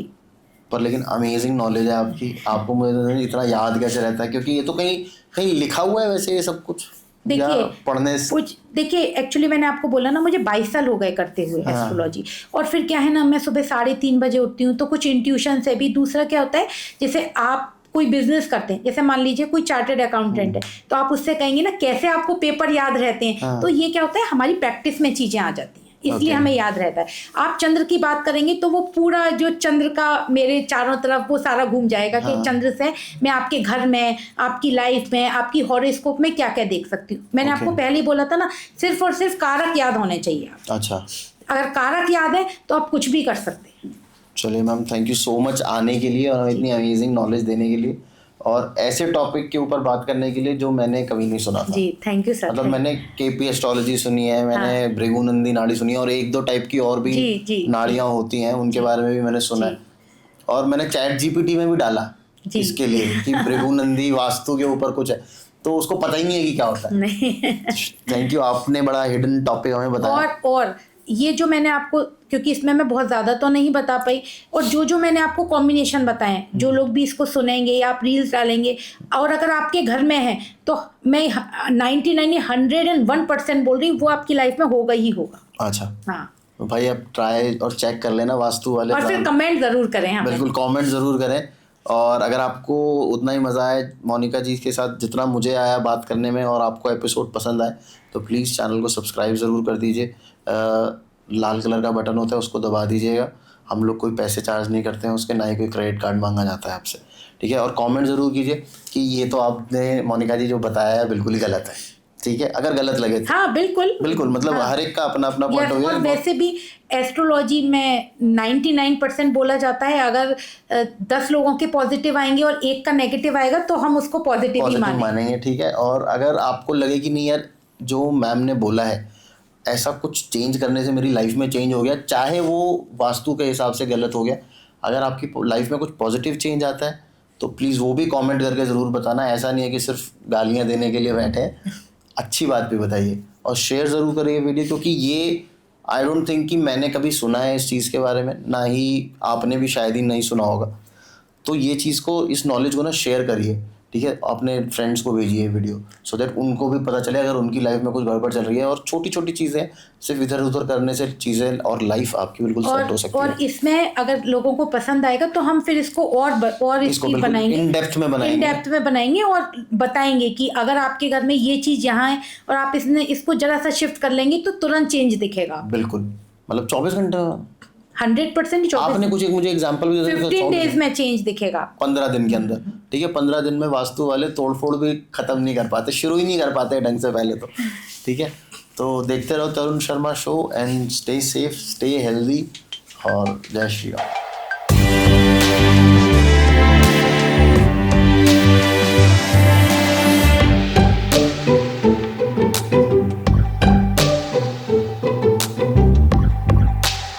पर लेकिन अमेजिंग नॉलेज है आपकी। आपको मुझे इतना याद कैसे रहता है, क्योंकि ये तो कहीं लिखा हुआ है वैसे ये सब कुछ, देखिए पढ़ने से कुछ, देखिए एक्चुअली मैंने आपको बोला ना, मुझे 22 साल हो गए करते हुए एस्ट्रोलॉजी। और फिर क्या है ना, मैं सुबह 3:30 बजे उठती हूँ, तो कुछ इंट्यूशन से भी। दूसरा क्या होता है, जैसे आप कोई बिजनेस करते हैं, जैसे मान लीजिए कोई चार्टर्ड अकाउंटेंट है, तो आप उससे कहेंगे ना कैसे आपको पेपर याद रहते हैं। तो ये क्या होता है, हमारी प्रैक्टिस में चीजें आ जाती हैं, इसलिए हमें याद रहता है। आप चंद्र की बात करेंगे तो वो पूरा जो चंद्र का मेरे चारों तरफ वो सारा घूम जाएगा कि चंद्र से मैं आपके घर में, आपकी लाइफ में, आपकी हॉरोस्कोप में क्या क्या देख सकती हूँ। मैंने आपको पहले ही बोला था ना, सिर्फ और सिर्फ कारक याद होने चाहिए। अच्छा। अगर कारक याद है तो आप कुछ भी कर सकते हैं। चलिए ma'am, thank you so much आने के लिए और इतनी अमेजिंग नॉलेज देने के लिए, और ऐसे टॉपिक के ऊपर बात करने के लिए जो मैंने कभी नहीं सुना था। जी, थैंक यू सर। मतलब मैंने केपी एस्ट्रोलॉजी सुनी है, मैंने भृगुनंदी नाड़ी सुनी है, और 1-2 टाइप की और भी नाड़ियाँ होती हैं, उनके बारे में भी मैंने सुना है। और मैंने चैट जीपीटी में भी डाला इसके लिए कि भृगुनंदी वास्तु के ऊपर कुछ है, तो उसको पता ही नहीं है कि क्या होता है। थैंक यू, आपने बड़ा हिडन टॉपिक हमें बताया। और ये जो मैंने आपको, क्योंकि इसमें मैं बहुत ज़्यादा तो नहीं बता पाई, और जो मैंने आपको कॉम्बिनेशन बताएं, जो लोग भी इसको सुनेंगे या आप रील्स डालेंगे, और अगर आपके घर में है तो मैं 101% बोल रही हूँ, वो आपकी लाइफ में होगा ही होगा। अच्छा। हाँ, तो भाई आप ट्राई और चेक कर लेना वास्तु वाले, और फिर कमेंट ज़रूर करें। हाँ, बिल्कुल कमेंट ज़रूर करें। और अगर आपको उतना ही मज़ा आए मोनिका जी के साथ जितना मुझे आया बात करने में, और आपको एपिसोड पसंद आए, तो प्लीज़ चैनल को सब्सक्राइब ज़रूर कर दीजिए। लाल कलर का बटन होता है, उसको दबा दीजिएगा। हम लोग कोई पैसे चार्ज नहीं करते हैं उसके, ना ही कोई क्रेडिट कार्ड मांगा जाता है आपसे, ठीक है। और कमेंट ज़रूर कीजिए कि ये तो आपने मोनिका जी जो बताया है बिल्कुल ही गलत है, ठीक है। अगर गलत लगे तो हाँ, बिल्कुल मतलब हर एक का अपना अपना पॉइंट ऑफ व्यू है। वैसे भी एस्ट्रोलॉजी में 99% बोला जाता है, अगर 10 लोगों के पॉजिटिव आएंगे और एक का नेगेटिव आएगा तो हम उसको पॉजिटिव ही मानेंगे, ठीक है। और अगर आपको लगे कि नहीं यार, जो मैम ने बोला है ऐसा कुछ चेंज करने से मेरी लाइफ में चेंज हो गया, चाहे वो वास्तु के हिसाब से गलत हो गया, अगर आपकी लाइफ में कुछ पॉजिटिव चेंज आता है तो प्लीज़ वो भी कमेंट करके ज़रूर बताना। ऐसा नहीं है कि सिर्फ गालियाँ देने के लिए बैठे हैं, अच्छी बात भी बताइए और शेयर ज़रूर करिए वीडियो, क्योंकि ये आई डोंट थिंक कि मैंने कभी सुना है इस चीज़ के बारे में, ना ही आपने भी शायद ही नहीं सुना होगा। तो ये चीज़ को, इस नॉलेज को ना शेयर करिए, ठीक है। अपने फ्रेंड्स को भेजिए वीडियो, सो दैट उनको भी पता चले अगर उनकी लाइफ में कुछ गड़बड़ चल रही है। और छोटी छोटी चीज़ें सिर्फ इधर उधर करने से चीज़ें और लाइफ आपकी बिल्कुल सेट हो सकती है। और इसमें अगर लोगों को पसंद आएगा तो हम फिर इसको और इसकी बनाएंगे, इन डेप्थ में बनाएंगे और बताएंगे कि अगर आपके घर में ये चीज़ यहाँ है और आप इसको जरा सा शिफ्ट कर लेंगे तो तुरंत चेंज दिखेगा। बिल्कुल, मतलब 24 घंटे। 100% 24 आपने कुछ एक मुझे एग्जांपल भी दे दिया 15 डेज में चेंज दिखेगा। 15 दिन के अंदर, ठीक है। 15 दिन में वास्तु वाले तोड़फोड़ भी खत्म नहीं कर पाते, शुरू ही नहीं कर पाते ढंग से पहले तो, ठीक है। तो देखते रहो Tarun Sharma show and stay safe, stay healthy और जय श्री राम।